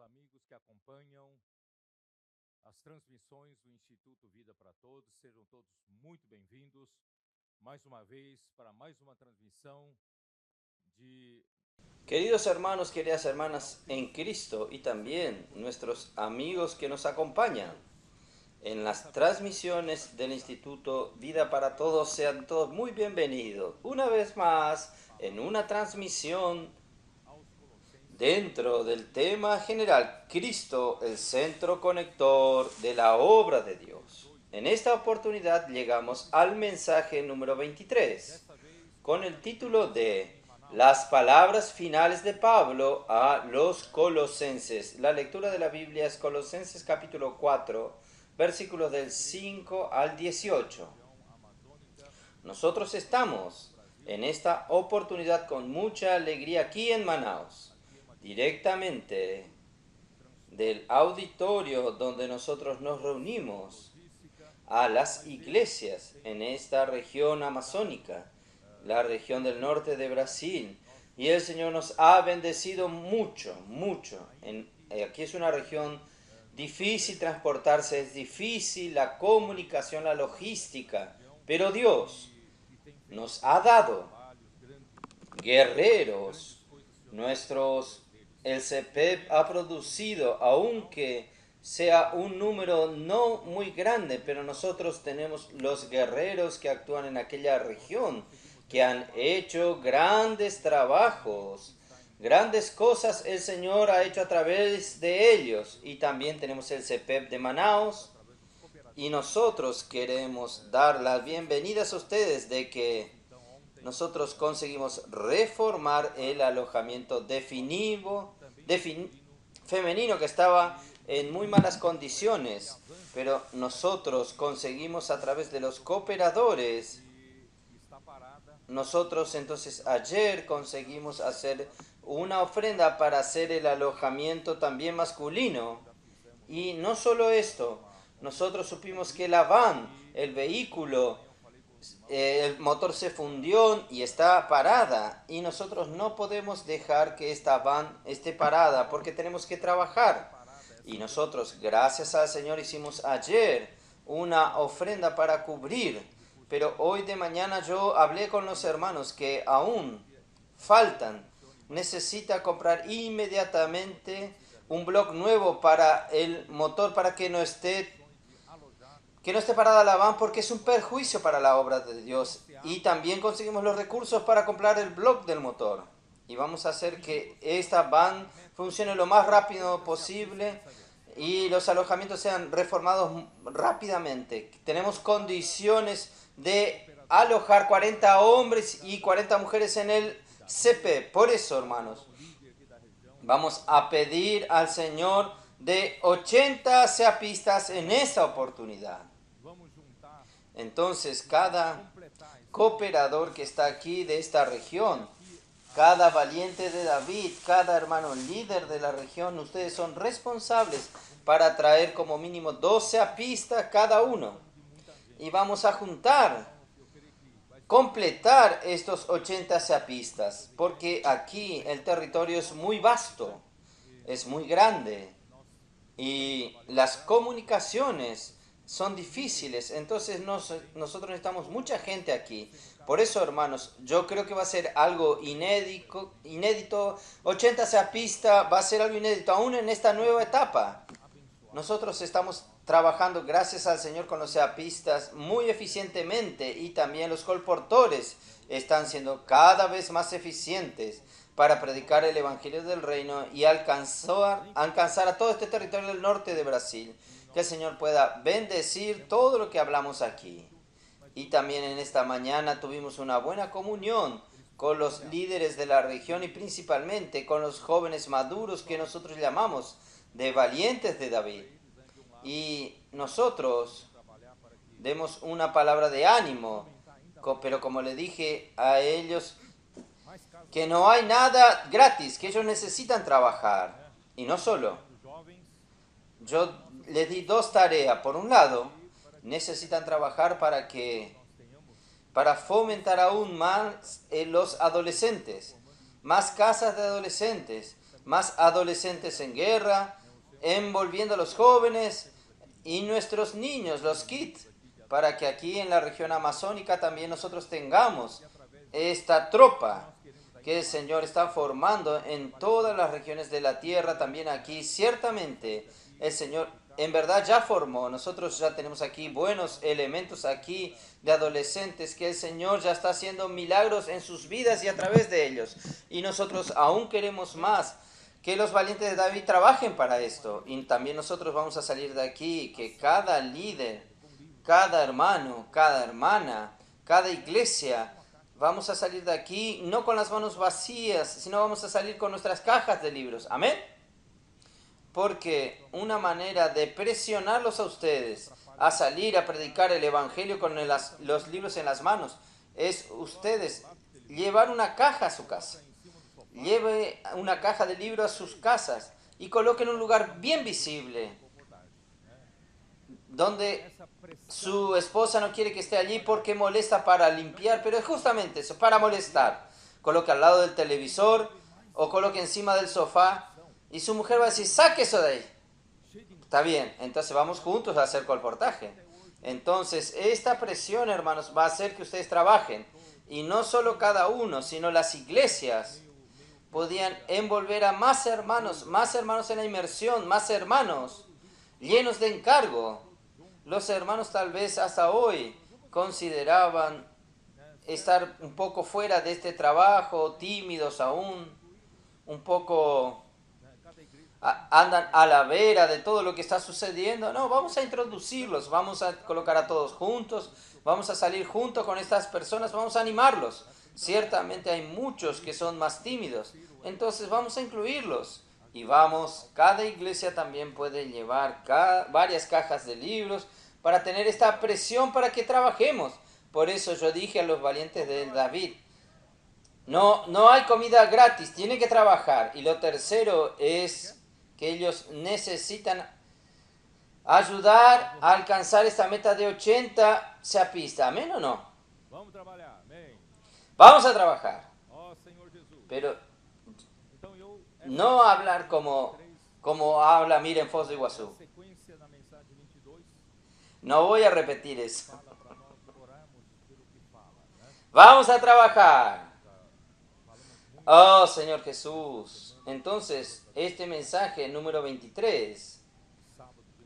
amigos que acompanham as transmissões do Instituto Vida para Todos. Sejam todos muito bem-vindos mais uma vez para mais uma transmissão de... Queridos hermanos, queridas hermanas en Cristo y también nuestros amigos que nos acompañan en las transmisiones del Instituto Vida para Todos, sean todos muy bienvenidos. Una vez más, en una transmisión dentro del tema general, Cristo, el centro conector de la obra de Dios. En esta oportunidad llegamos al mensaje número 23, con el título de Las palabras finales de Pablo a los Colosenses. La lectura de la Biblia es Colosenses capítulo 4, versículos del 5 al 18. Nosotros estamos en esta oportunidad con mucha alegría aquí en Manaus, directamente del auditorio donde nosotros nos reunimos a las iglesias en esta región amazónica, la región del norte de Brasil. Y el Señor nos ha bendecido mucho. Aquí es una región difícil transportarse, es difícil la comunicación, la logística, pero Dios nos ha dado guerreros. El CEPEP ha producido, aunque sea un número no muy grande, pero nosotros tenemos los guerreros que actúan en aquella región, que han hecho grandes trabajos, grandes cosas el Señor ha hecho a través de ellos. Y también tenemos el CEPEP de Manaus, y nosotros queremos dar las bienvenidas a ustedes de que nosotros conseguimos reformar el alojamiento femenino que estaba en muy malas condiciones, pero nosotros conseguimos a través de los cooperadores. Nosotros entonces ayer conseguimos hacer una ofrenda para hacer el alojamiento también masculino. Y no solo esto, nosotros supimos que la van, el vehículo, el motor se fundió y está parada, y nosotros no podemos dejar que esta van esté parada porque tenemos que trabajar. Y nosotros, gracias al Señor, hicimos ayer una ofrenda para cubrir, pero hoy de mañana yo hablé con los hermanos que aún faltan. Necesita comprar inmediatamente un bloque nuevo para el motor para que no esté parada la van, porque es un perjuicio para la obra de Dios. Y también conseguimos los recursos para comprar el bloque del motor. Y vamos a hacer que esta van funcione lo más rápido posible y los alojamientos sean reformados rápidamente. Tenemos condiciones de alojar 40 hombres y 40 mujeres en el CP. Por eso, hermanos, vamos a pedir al Señor de 80 seapistas en esta oportunidad. Entonces, cada cooperador que está aquí de esta región, cada valiente de David, cada hermano líder de la región, ustedes son responsables para traer como mínimo 12 apistas cada uno. Y vamos a completar estos 80 seapistas, porque aquí el territorio es muy vasto, es muy grande, y las comunicaciones son difíciles. Entonces nosotros necesitamos mucha gente aquí. Por eso, hermanos, yo creo que va a ser algo inédito. 80 seapista va a ser algo inédito aún en esta nueva etapa. Nosotros estamos trabajando, gracias al Señor, con los seapistas muy eficientemente, y también los colportores están siendo cada vez más eficientes para predicar el Evangelio del Reino y alcanzar a todo este territorio del norte de Brasil. Que el Señor pueda bendecir todo lo que hablamos aquí. Y también en esta mañana tuvimos una buena comunión con los líderes de la región y principalmente con los jóvenes maduros que nosotros llamamos de valientes de David. Y nosotros demos una palabra de ánimo, pero como le dije a ellos, que no hay nada gratis, que ellos necesitan trabajar. Y no solo. Yo les di dos tareas. Por un lado, necesitan trabajar para fomentar aún más los adolescentes, más casas de adolescentes, más adolescentes en guerra, envolviendo a los jóvenes y nuestros niños, los kids, para que aquí en la región amazónica también nosotros tengamos esta tropa que el Señor está formando en todas las regiones de la tierra, también aquí. Ciertamente el Señor en verdad ya formó, nosotros ya tenemos aquí buenos elementos aquí de adolescentes que el Señor ya está haciendo milagros en sus vidas y a través de ellos. Y nosotros aún queremos más, que los valientes de David trabajen para esto. Y también nosotros vamos a salir de aquí, que cada líder, cada hermano, cada hermana, cada iglesia, vamos a salir de aquí no con las manos vacías, sino vamos a salir con nuestras cajas de libros. Amén. Porque una manera de presionarlos a ustedes a salir a predicar el evangelio con los libros en las manos es ustedes llevar una caja a su casa. Lleve una caja de libros a sus casas y coloque en un lugar bien visible, donde su esposa no quiere que esté allí porque molesta para limpiar, pero es justamente eso, para molestar. Coloque al lado del televisor o coloque encima del sofá y su mujer va a decir, saque eso de ahí. Está bien, entonces vamos juntos a hacer colportaje. Entonces esta presión, hermanos, va a hacer que ustedes trabajen. Y no solo cada uno, sino las iglesias podían envolver a más hermanos en la inmersión, más hermanos llenos de encargo. Los hermanos tal vez hasta hoy consideraban estar un poco fuera de este trabajo, tímidos aún, un poco andan a la vera de todo lo que está sucediendo. No, vamos a introducirlos, vamos a colocar a todos juntos, vamos a salir juntos con estas personas, vamos a animarlos. Ciertamente hay muchos que son más tímidos, entonces vamos a incluirlos. Y vamos, cada iglesia también puede llevar varias cajas de libros para tener esta presión para que trabajemos. Por eso yo dije a los valientes de David, no hay comida gratis, tienen que trabajar. Y lo tercero es que ellos necesitan ayudar a alcanzar esta meta de 80 chapistas. ¿Amén o no? Vamos a trabajar. Pero no hablar como habla Miren Foz de Iguazú. No voy a repetir eso. Vamos a trabajar. Oh, Señor Jesús. Entonces, este mensaje número 23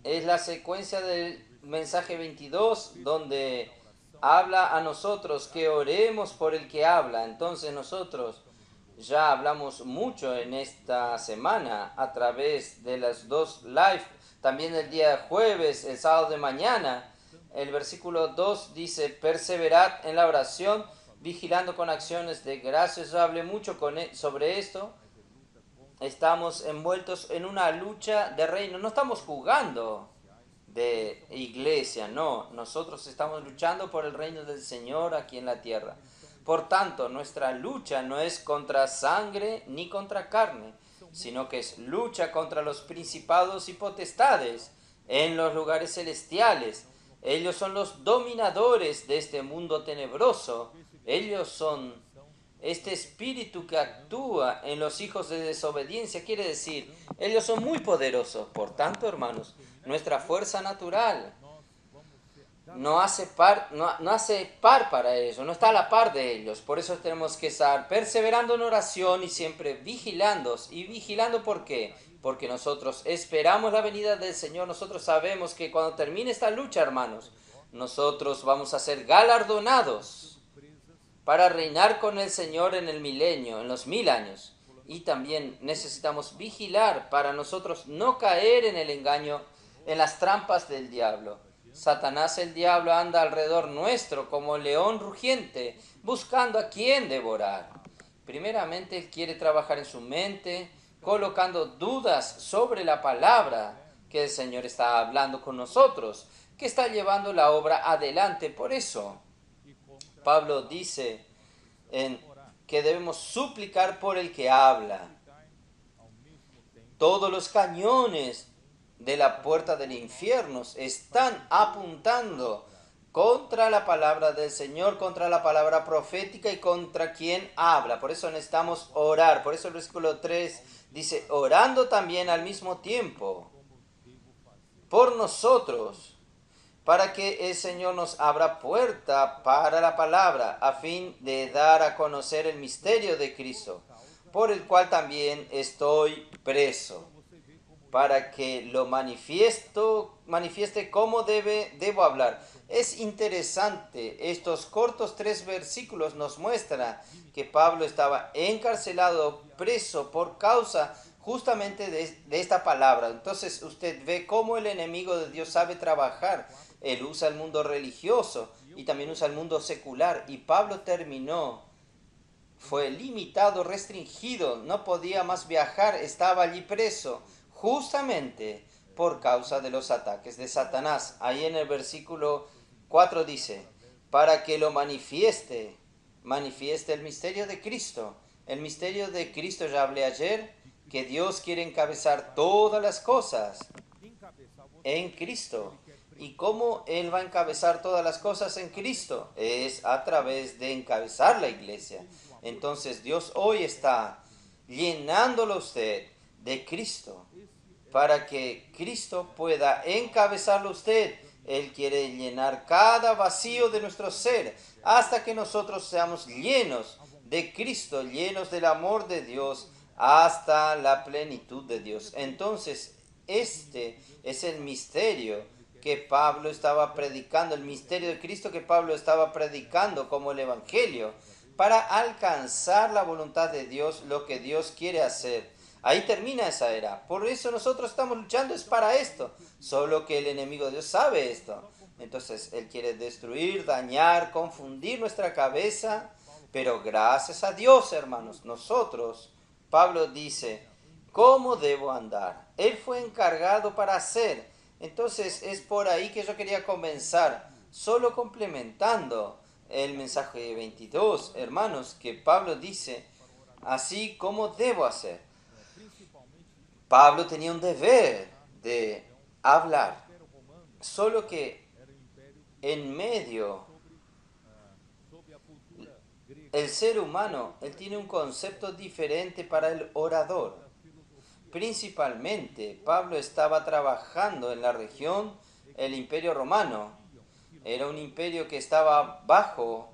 es la secuencia del mensaje 22, donde habla a nosotros que oremos por el que habla. Entonces nosotros ya hablamos mucho en esta semana a través de las dos live, también el día jueves, el sábado de mañana. El versículo 2 dice, perseverad en la oración, vigilando con acciones de gracias. Yo hablé mucho sobre esto. Estamos envueltos en una lucha de reino. No estamos jugando de iglesia, no. Nosotros estamos luchando por el reino del Señor aquí en la tierra. Por tanto, nuestra lucha no es contra sangre ni contra carne, sino que es lucha contra los principados y potestades en los lugares celestiales. Ellos son los dominadores de este mundo tenebroso. Ellos son este espíritu que actúa en los hijos de desobediencia. Quiere decir, ellos son muy poderosos. Por tanto, hermanos, nuestra fuerza natural no hace par para ellos, no está a la par de ellos. Por eso tenemos que estar perseverando en oración y siempre vigilando. ¿Y vigilando por qué? Porque nosotros esperamos la venida del Señor. Nosotros sabemos que cuando termine esta lucha, hermanos, nosotros vamos a ser galardonados para reinar con el Señor en el milenio, en los 1000 años. Y también necesitamos vigilar para nosotros no caer en el engaño, en las trampas del diablo. Satanás, el diablo, anda alrededor nuestro como león rugiente, buscando a quien devorar. Primeramente, él quiere trabajar en su mente, colocando dudas sobre la palabra que el Señor está hablando con nosotros, que está llevando la obra adelante. Por eso, Pablo dice que debemos suplicar por el que habla. Todos los cañones de la puerta del infierno están apuntando contra la palabra del Señor, contra la palabra profética y contra quien habla. Por eso necesitamos orar. Por eso el versículo 3 dice, orando también al mismo tiempo por nosotros, para que el Señor nos abra puerta para la palabra, a fin de dar a conocer el misterio de Cristo, por el cual también estoy preso, para que lo manifieste cómo debo hablar. Es interesante, estos cortos 3 versículos nos muestran que Pablo estaba encarcelado, preso por causa justamente de esta palabra. Entonces usted ve cómo el enemigo de Dios sabe trabajar. Él usa el mundo religioso y también usa el mundo secular. Y Pablo fue limitado, restringido, no podía más viajar, estaba allí preso, justamente por causa de los ataques de Satanás. Ahí en el versículo 4 dice, para que lo manifieste el misterio de Cristo. El misterio de Cristo, ya hablé ayer, que Dios quiere encabezar todas las cosas en Cristo. ¿Y cómo Él va a encabezar todas las cosas en Cristo? Es a través de encabezar la iglesia. Entonces Dios hoy está llenándolo a usted de Cristo para que Cristo pueda encabezarlo a usted. Él quiere llenar cada vacío de nuestro ser hasta que nosotros seamos llenos de Cristo, llenos del amor de Dios hasta la plenitud de Dios. Entonces, este es el misterio que Pablo estaba predicando, el misterio de Cristo que Pablo estaba predicando como el Evangelio, para alcanzar la voluntad de Dios, lo que Dios quiere hacer. Ahí termina esa era. Por eso nosotros estamos luchando, es para esto. Solo que el enemigo de Dios sabe esto. Entonces, él quiere destruir, dañar, confundir nuestra cabeza. Pero gracias a Dios, hermanos, nosotros, Pablo dice, ¿cómo debo andar? Él fue encargado para hacer. Entonces, es por ahí que yo quería comenzar, solo complementando el mensaje 22, hermanos, que Pablo dice, así como debo hacer. Pablo tenía un deber de hablar, solo que en medio, el ser humano, él tiene un concepto diferente para el orador. Principalmente, Pablo estaba trabajando en la región, el Imperio Romano. Era un imperio que estaba bajo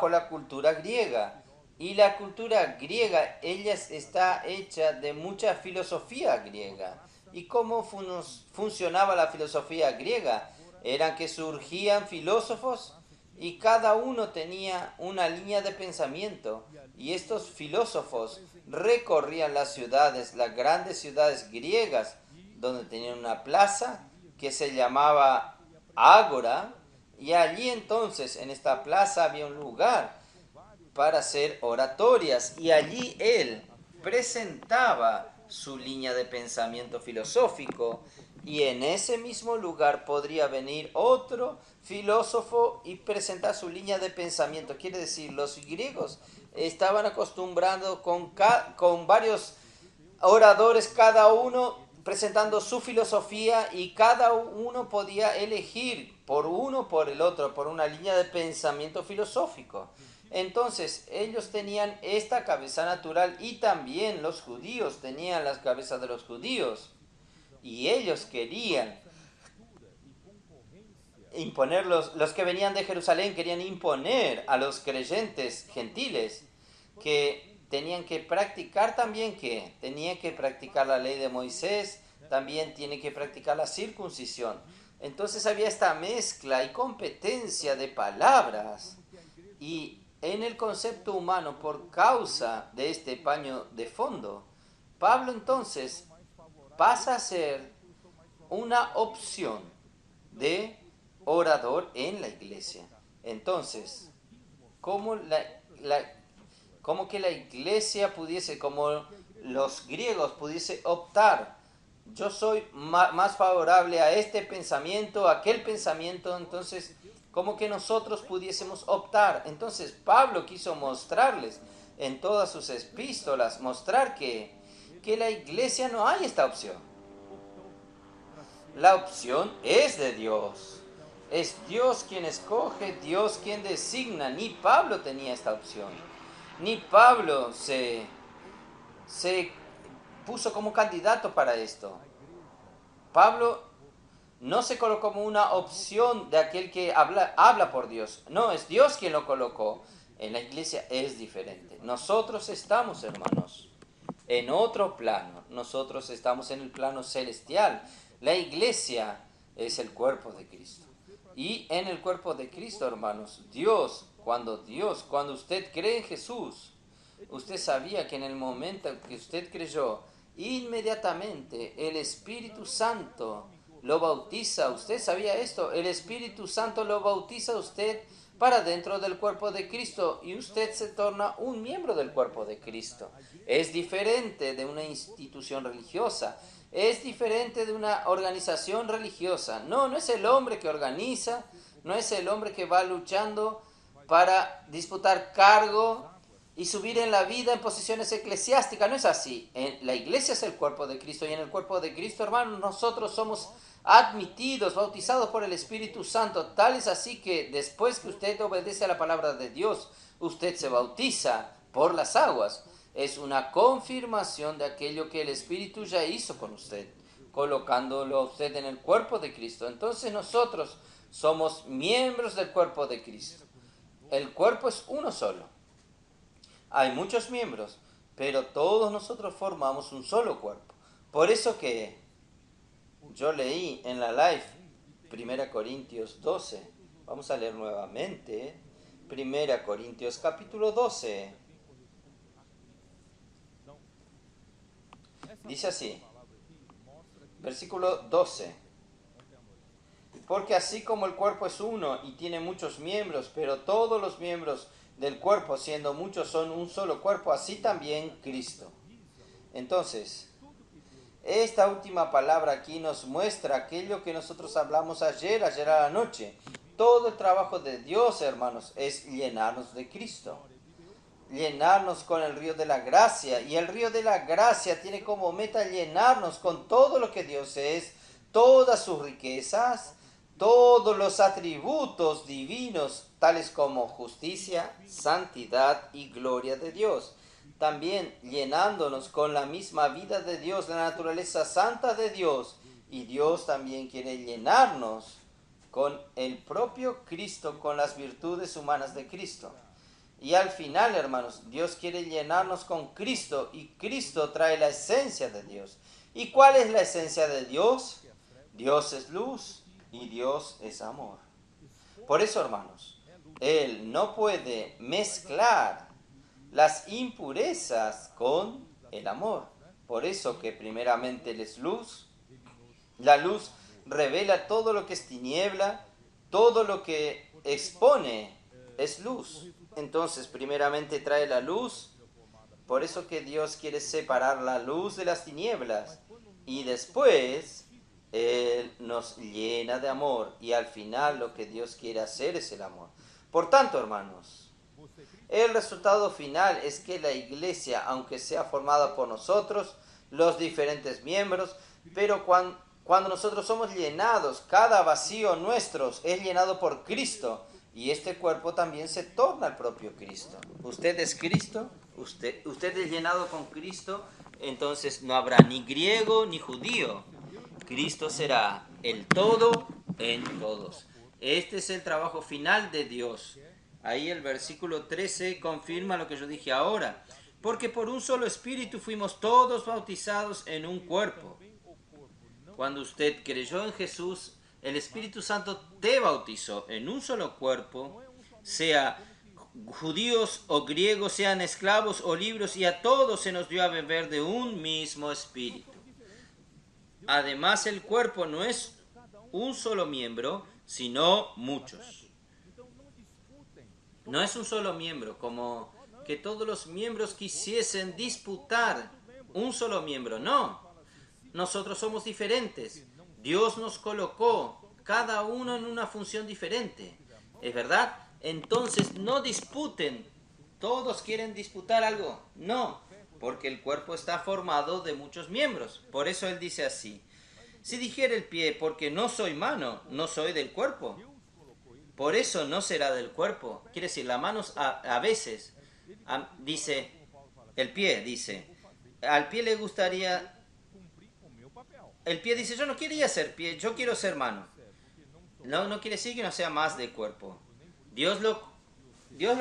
la cultura griega. Y la cultura griega, ella está hecha de mucha filosofía griega. ¿Y cómo funcionaba la filosofía griega? Eran que surgían filósofos y cada uno tenía una línea de pensamiento. Y estos filósofos recorrían las ciudades, las grandes ciudades griegas, donde tenían una plaza que se llamaba Ágora. Y allí entonces, en esta plaza, había un lugar para hacer oratorias y allí él presentaba su línea de pensamiento filosófico y en ese mismo lugar podría venir otro filósofo y presentar su línea de pensamiento. Quiere decir, los griegos estaban acostumbrados con varios oradores, cada uno presentando su filosofía y cada uno podía elegir por uno, por el otro, por una línea de pensamiento filosófico. Entonces ellos tenían esta cabeza natural y también los judíos tenían las cabezas de los judíos y ellos querían imponer, los que venían de Jerusalén querían imponer a los creyentes gentiles que tenían que practicar también, que tenían que practicar la ley de Moisés, también tienen que practicar la circuncisión. Entonces había esta mezcla y competencia de palabras y en el concepto humano, por causa de este paño de fondo, Pablo entonces pasa a ser una opción de orador en la iglesia. Entonces, ¿cómo que la iglesia pudiese, como los griegos pudiese optar? Yo soy más favorable a este pensamiento, a aquel pensamiento, entonces, ¿cómo que nosotros pudiésemos optar? Entonces, Pablo quiso mostrarles en todas sus epístolas, mostrar que la iglesia no hay esta opción. La opción es de Dios. Es Dios quien escoge, Dios quien designa. Ni Pablo tenía esta opción. Ni Pablo se puso como candidato para esto. Pablo no se colocó como una opción de aquel que habla por Dios. No, es Dios quien lo colocó. En la iglesia es diferente. Nosotros estamos, hermanos, en otro plano. Nosotros estamos en el plano celestial. La iglesia es el cuerpo de Cristo. Y en el cuerpo de Cristo, hermanos, cuando usted cree en Jesús, usted sabía que en el momento que usted creyó, inmediatamente el Espíritu Santo lo bautiza. ¿Usted sabía esto? El Espíritu Santo lo bautiza a usted para dentro del cuerpo de Cristo y usted se torna un miembro del cuerpo de Cristo. Es diferente de una institución religiosa, es diferente de una organización religiosa. No es el hombre que organiza, no es el hombre que va luchando para disputar cargo y subir en la vida en posiciones eclesiásticas. No es así. La iglesia es el cuerpo de Cristo y en el cuerpo de Cristo, hermanos, nosotros somos admitidos, bautizados por el Espíritu Santo. Tal es así que después que usted obedece a la palabra de Dios, usted se bautiza por las aguas. Es una confirmación de aquello que el Espíritu ya hizo con usted, colocándolo a usted en el cuerpo de Cristo. Entonces nosotros somos miembros del cuerpo de Cristo. El cuerpo es uno solo. Hay muchos miembros, pero todos nosotros formamos un solo cuerpo. Por eso que yo leí en la live 1 Corintios 12. Vamos a leer nuevamente. 1 Corintios capítulo 12. Dice así, versículo 12. Porque así como el cuerpo es uno y tiene muchos miembros, pero todos los miembros del cuerpo, siendo muchos, son un solo cuerpo, así también Cristo. Entonces, esta última palabra aquí nos muestra aquello que nosotros hablamos ayer a la noche. Todo el trabajo de Dios, hermanos, es llenarnos de Cristo. Llenarnos con el río de la gracia. Y el río de la gracia tiene como meta llenarnos con todo lo que Dios es, todas sus riquezas, todos los atributos divinos, tales como justicia, santidad y gloria de Dios. También llenándonos con la misma vida de Dios, la naturaleza santa de Dios. Y Dios también quiere llenarnos con el propio Cristo, con las virtudes humanas de Cristo. Y al final, hermanos, Dios quiere llenarnos con Cristo y Cristo trae la esencia de Dios. ¿Y cuál es la esencia de Dios? Dios es luz y Dios es amor. Por eso, hermanos, Él no puede mezclar las impurezas con el amor. Por eso que primeramente Él es luz. La luz revela todo lo que es tiniebla, todo lo que expone es luz. Entonces, primeramente trae la luz. Por eso que Dios quiere separar la luz de las tinieblas. Y después Él nos llena de amor. Y al final lo que Dios quiere hacer es el amor. Por tanto, hermanos, el resultado final es que la iglesia, aunque sea formada por nosotros, los diferentes miembros, pero cuando nosotros somos llenados, cada vacío nuestro es llenado por Cristo. Y este cuerpo también se torna el propio Cristo. Usted es Cristo, usted es llenado con Cristo, entonces no habrá ni griego ni judío. Cristo será el todo en todos. Este es el trabajo final de Dios. Ahí el versículo 13 confirma lo que yo dije ahora. Porque por un solo espíritu fuimos todos bautizados en un cuerpo. Cuando usted creyó en Jesús, el Espíritu Santo te bautizó en un solo cuerpo, sea judíos o griegos, sean esclavos o libres, y a todos se nos dio a beber de un mismo espíritu. Además, el cuerpo no es un solo miembro, sino muchos. No es un solo miembro, como que todos los miembros quisiesen disputar un solo miembro. No, nosotros somos diferentes. Dios nos colocó cada uno en una función diferente. ¿Es verdad? Entonces no disputen. ¿Todos quieren disputar algo? No, porque el cuerpo está formado de muchos miembros. Por eso Él dice así. Si dijera el pie, porque no soy mano, no soy del cuerpo. por eso no será del cuerpo. Quiere decir, la mano a veces, dice, el pie dice, al pie le gustaría, el pie dice, yo no quería ser pie, yo quiero ser mano. No quiere decir que no sea más del cuerpo. Dios lo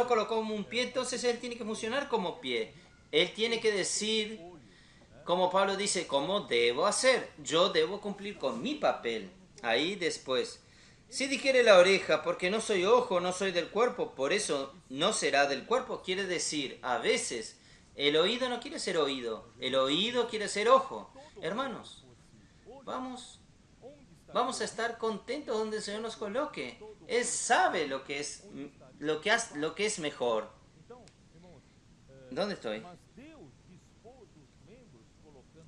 colocó como un pie, entonces él tiene que funcionar como pie. Él tiene que decir, como Pablo dice, cómo debo hacer. Yo debo cumplir con mi papel. Ahí después, si dijere la oreja, porque no soy ojo, no soy del cuerpo, por eso no será del cuerpo, quiere decir, a veces, el oído no quiere ser oído, el oído quiere ser ojo. Hermanos, vamos a estar contentos donde el Señor nos coloque. Él sabe lo que es mejor. ¿Dónde estoy?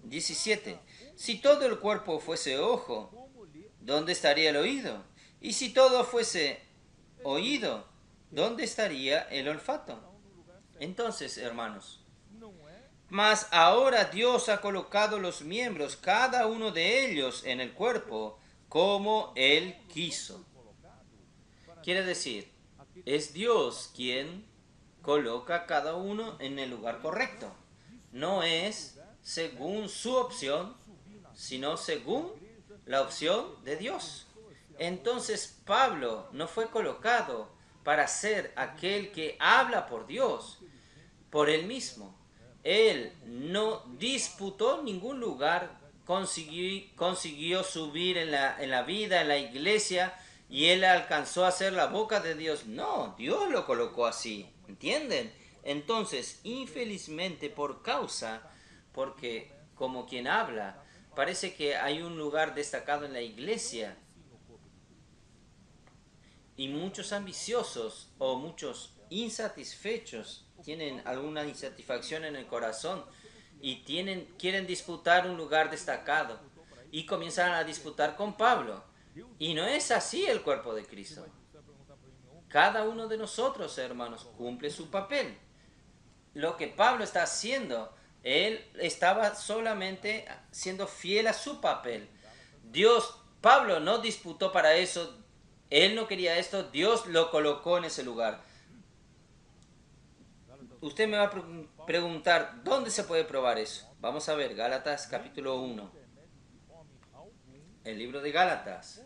17. Si todo el cuerpo fuese ojo, ¿dónde estaría el oído? Y si todo fuese oído, ¿dónde estaría el olfato? Entonces, hermanos, mas ahora Dios ha colocado los miembros, cada uno de ellos, en el cuerpo, como Él quiso. Quiere decir, es Dios quien coloca cada uno en el lugar correcto. No es según su opción, sino según la opción de Dios. Entonces Pablo no fue colocado para ser aquel que habla por Dios, por él mismo. Él no disputó ningún lugar, consiguió subir en la vida, en la iglesia, y él alcanzó a ser la boca de Dios. No, Dios lo colocó así, ¿entienden? Entonces, infelizmente, porque como quien habla, parece que hay un lugar destacado en la iglesia, y muchos ambiciosos o muchos insatisfechos tienen alguna insatisfacción en el corazón y quieren disputar un lugar destacado y comienzan a disputar con Pablo. Y no es así el cuerpo de Cristo. Cada uno de nosotros, hermanos, cumple su papel. Lo que Pablo está haciendo, él estaba solamente siendo fiel a su papel. Pablo no disputó para eso. Él no quería esto, Dios lo colocó en ese lugar. Usted me va a preguntar, ¿dónde se puede probar eso? Vamos a ver, Gálatas capítulo 1. El libro de Gálatas.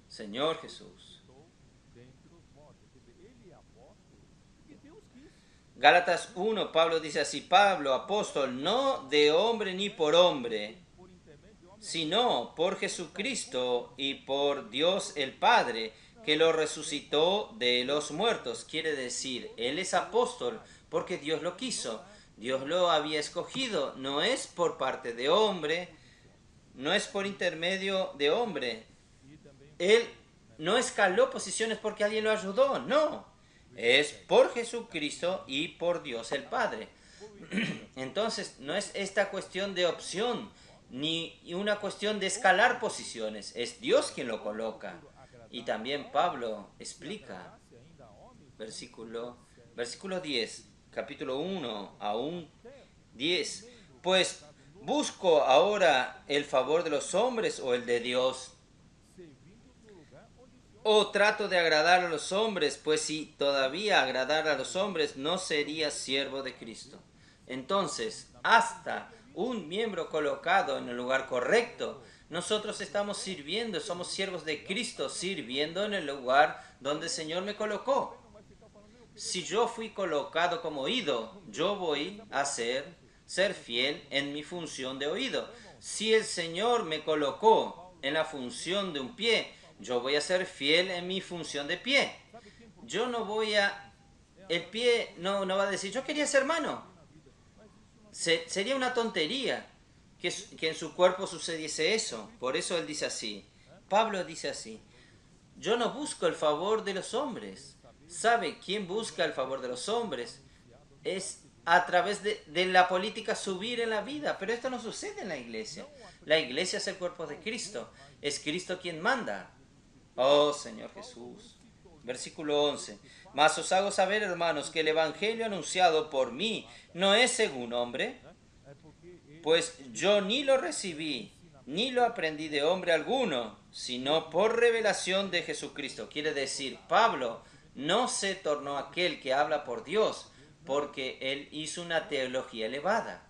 Señor Jesús. Gálatas 1, Pablo dice así, Pablo, apóstol, no de hombre ni por hombre, sino por Jesucristo y por Dios el Padre, que lo resucitó de los muertos. Quiere decir, él es apóstol porque Dios lo quiso. Dios lo había escogido. No es por parte de hombre, no es por intermedio de hombre. Él no escaló posiciones porque alguien lo ayudó, no. Es por Jesucristo y por Dios el Padre. Entonces, no es esta cuestión de opción, ni una cuestión de escalar posiciones. Es Dios quien lo coloca. Y también Pablo explica, versículo 10, capítulo 1 a 10. Pues, ¿busco ahora el favor de los hombres o el de Dios? ¿O trato de agradar a los hombres? Pues si todavía agradara a los hombres, no sería siervo de Cristo. Entonces, hasta un miembro colocado en el lugar correcto, nosotros estamos sirviendo, somos siervos de Cristo, sirviendo en el lugar donde el Señor me colocó. Si yo fui colocado como oído, yo voy a ser fiel en mi función de oído. Si el Señor me colocó en la función de un pie, yo voy a ser fiel en mi función de pie. Yo no voy a... El pie no va a decir, yo quería ser mano. Sería una tontería que en su cuerpo sucediese eso. Por eso él dice así. Pablo dice así. Yo no busco el favor de los hombres. ¿Sabe quién busca el favor de los hombres? Es a través de la política subir en la vida. Pero esto no sucede en la iglesia. La iglesia es el cuerpo de Cristo. Es Cristo quien manda. Oh Señor Jesús. Versículo 11. Mas os hago saber, hermanos, que el evangelio anunciado por mí no es según hombre, pues yo ni lo recibí, ni lo aprendí de hombre alguno, sino por revelación de Jesucristo. Quiere decir, Pablo no se tornó aquel que habla por Dios, porque él hizo una teología elevada,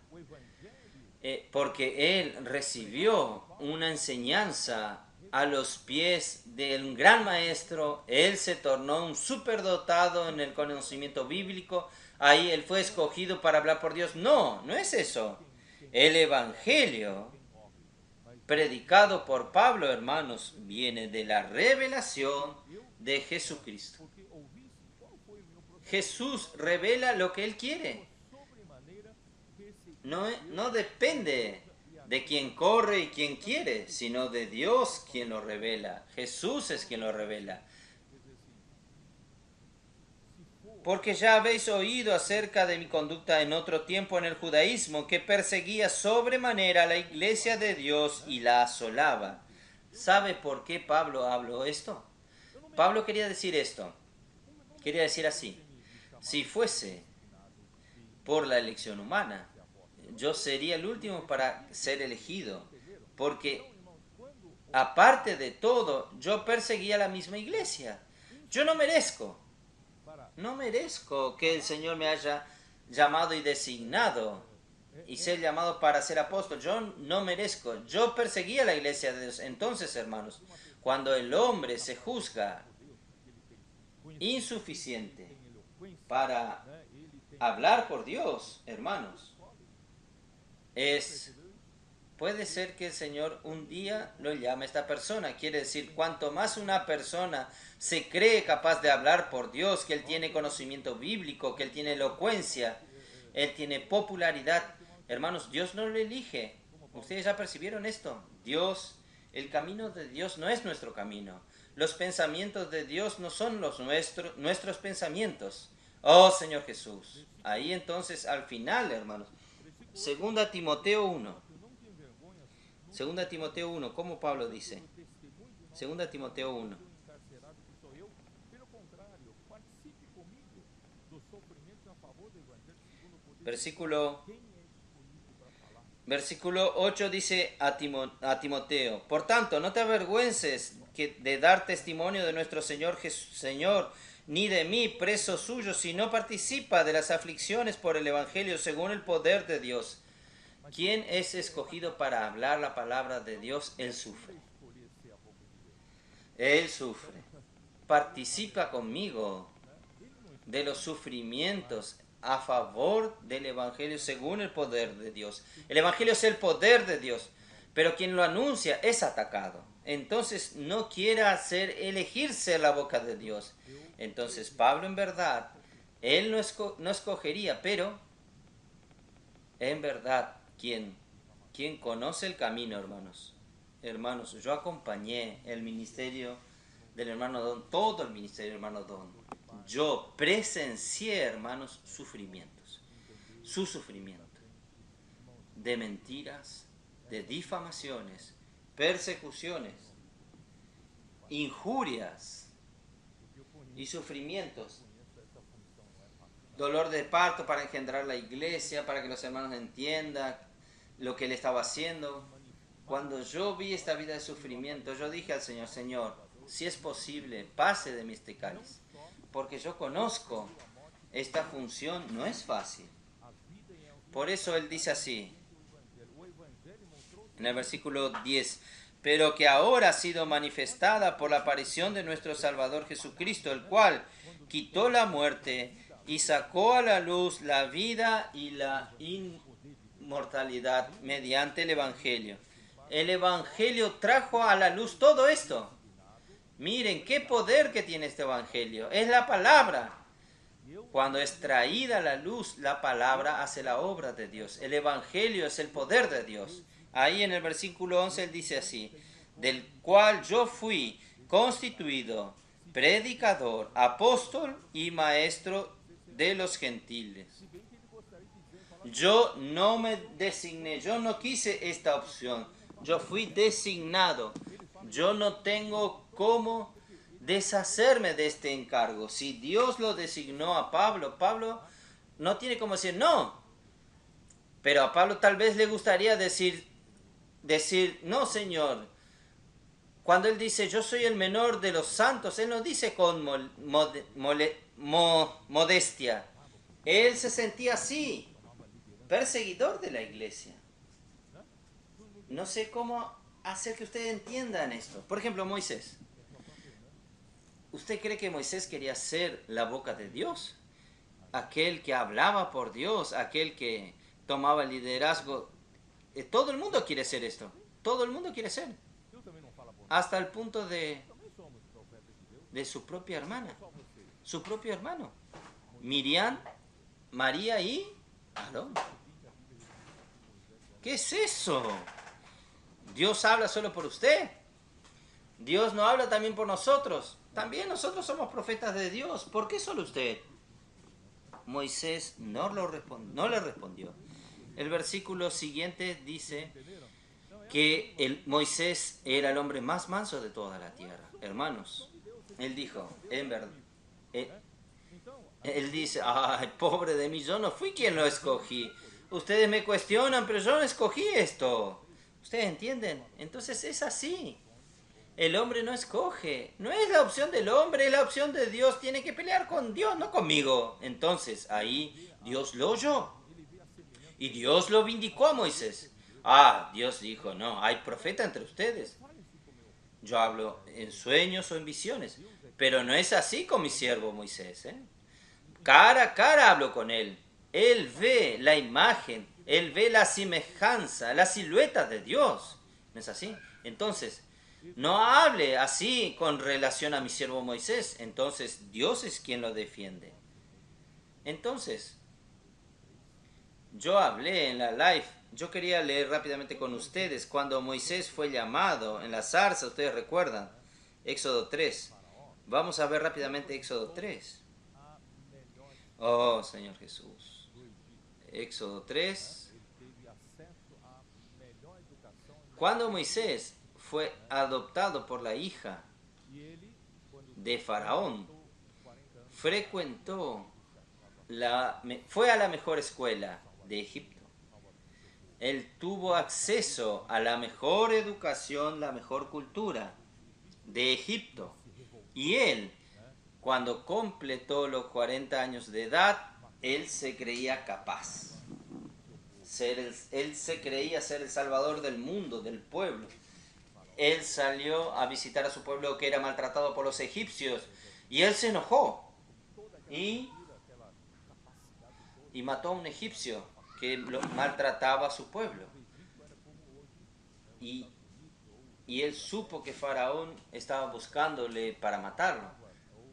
porque él recibió una enseñanza a los pies de un gran maestro. Él se tornó un superdotado en el conocimiento bíblico. Ahí él fue escogido para hablar por Dios. No, no es eso. El evangelio predicado por Pablo, hermanos, viene de la revelación de Jesucristo. Jesús revela lo que él quiere. No depende de quien corre y quien quiere, sino de Dios quien lo revela. Jesús es quien lo revela. Porque ya habéis oído acerca de mi conducta en otro tiempo en el judaísmo, que perseguía sobremanera a la iglesia de Dios y la asolaba. ¿Sabe por qué Pablo habló esto? Pablo quería decir esto. Quería decir así: si fuese por la elección humana, yo sería el último para ser elegido, porque aparte de todo, yo perseguía la misma iglesia. Yo no merezco que el Señor me haya llamado y designado y ser llamado para ser apóstol. Yo no merezco. Yo perseguía la iglesia de Dios. Entonces, hermanos, cuando el hombre se juzga insuficiente para hablar por Dios, hermanos, puede ser que el Señor un día lo llame a esta persona. Quiere decir, cuanto más una persona se cree capaz de hablar por Dios, que él tiene conocimiento bíblico, que él tiene elocuencia, él tiene popularidad, hermanos, Dios no lo elige. Ustedes ya percibieron esto. El camino de Dios no es nuestro camino. Los pensamientos de Dios no son nuestros pensamientos. Oh Señor Jesús. Ahí entonces al final, hermanos, 2 Timoteo 1. 2 Timoteo 1, ¿cómo Pablo dice? 2 Timoteo 1. Versículo 8 dice a Timoteo: por tanto, no te avergüences de dar testimonio de nuestro Señor, ni de mí, preso suyo, sino participa de las aflicciones por el Evangelio según el poder de Dios. ¿Quién es escogido para hablar la palabra de Dios? Él sufre. Él sufre. Participa conmigo de los sufrimientos a favor del Evangelio según el poder de Dios. El Evangelio es el poder de Dios, pero quien lo anuncia es atacado. Entonces no quiera elegirse la boca de Dios. Entonces Pablo, en verdad, él no escogería, pero en verdad, ¿quién conoce el camino, hermanos? Hermanos, yo acompañé el ministerio del hermano Don, todo el ministerio del hermano Don. Yo presencié, hermanos, su sufrimiento de mentiras, de difamaciones, persecuciones, injurias y sufrimientos. Dolor de parto para engendrar la iglesia, para que los hermanos entiendan lo que él estaba haciendo. Cuando yo vi esta vida de sufrimiento, yo dije al Señor: Señor, si es posible, pase de mí este cáliz, porque yo conozco esta función, no es fácil. Por eso él dice así, en el versículo 10, pero que ahora ha sido manifestada por la aparición de nuestro Salvador Jesucristo, el cual quitó la muerte y sacó a la luz la vida y la inmortalidad mediante el Evangelio. El Evangelio trajo a la luz todo esto. Miren qué poder que tiene este Evangelio. Es la palabra. Cuando es traída a la luz, la palabra hace la obra de Dios. El Evangelio es el poder de Dios. Ahí en el versículo 11 él dice así: del cual yo fui constituido predicador, apóstol y maestro de los gentiles. Yo no me designé, yo no quise esta opción, yo fui designado. Yo no tengo cómo deshacerme de este encargo. Si Dios lo designó a Pablo, Pablo no tiene cómo decir no. Pero a Pablo tal vez le gustaría decir: decir, no, Señor. Cuando Él dice, yo soy el menor de los santos, Él no dice con modestia. Él se sentía así, perseguidor de la iglesia. No sé cómo hacer que ustedes entiendan esto. Por ejemplo, Moisés. ¿Usted cree que Moisés quería ser la boca de Dios? Aquel que hablaba por Dios, aquel que tomaba el liderazgo. Todo el mundo quiere ser esto. Todo el mundo quiere ser. Hasta el punto de su propia hermana. Su propio hermano. Miriam, María y Aarón. ¿Qué es eso? Dios habla solo por usted. Dios no habla también por nosotros. También nosotros somos profetas de Dios. ¿Por qué solo usted? Moisés no le respondió. El versículo siguiente dice que Moisés era el hombre más manso de toda la tierra. Hermanos, él dijo, en verdad, él dice, ay, pobre de mí, yo no fui quien lo escogí. Ustedes me cuestionan, pero yo no escogí esto. ¿Ustedes entienden? Entonces es así. El hombre no escoge. No es la opción del hombre, es la opción de Dios. Tiene que pelear con Dios, no conmigo. Entonces ahí Dios lo oyó. Y Dios lo vindicó a Moisés. Dios dijo, no, hay profeta entre ustedes. Yo hablo en sueños o en visiones. Pero no es así con mi siervo Moisés. Cara a cara hablo con él. Él ve la imagen, él ve la semejanza, la silueta de Dios. ¿No es así? Entonces, no hable así con relación a mi siervo Moisés. Entonces, Dios es quien lo defiende. Entonces, yo hablé en la live. Yo quería leer rápidamente con ustedes cuando Moisés fue llamado en la zarza. Ustedes recuerdan. Éxodo 3. Vamos a ver rápidamente Éxodo 3. Oh, Señor Jesús. Éxodo 3. Cuando Moisés fue adoptado por la hija de Faraón, fue a la mejor escuela de Egipto. Él tuvo acceso a la mejor educación, la mejor cultura de Egipto. Y él, cuando completó los 40 años de edad, él se creía capaz. Él se creía ser el salvador del mundo, del pueblo. Él salió a visitar a su pueblo que era maltratado por los egipcios. Y él se enojó. Y mató a un egipcio que maltrataba a su pueblo. Y él supo que Faraón estaba buscándole para matarlo.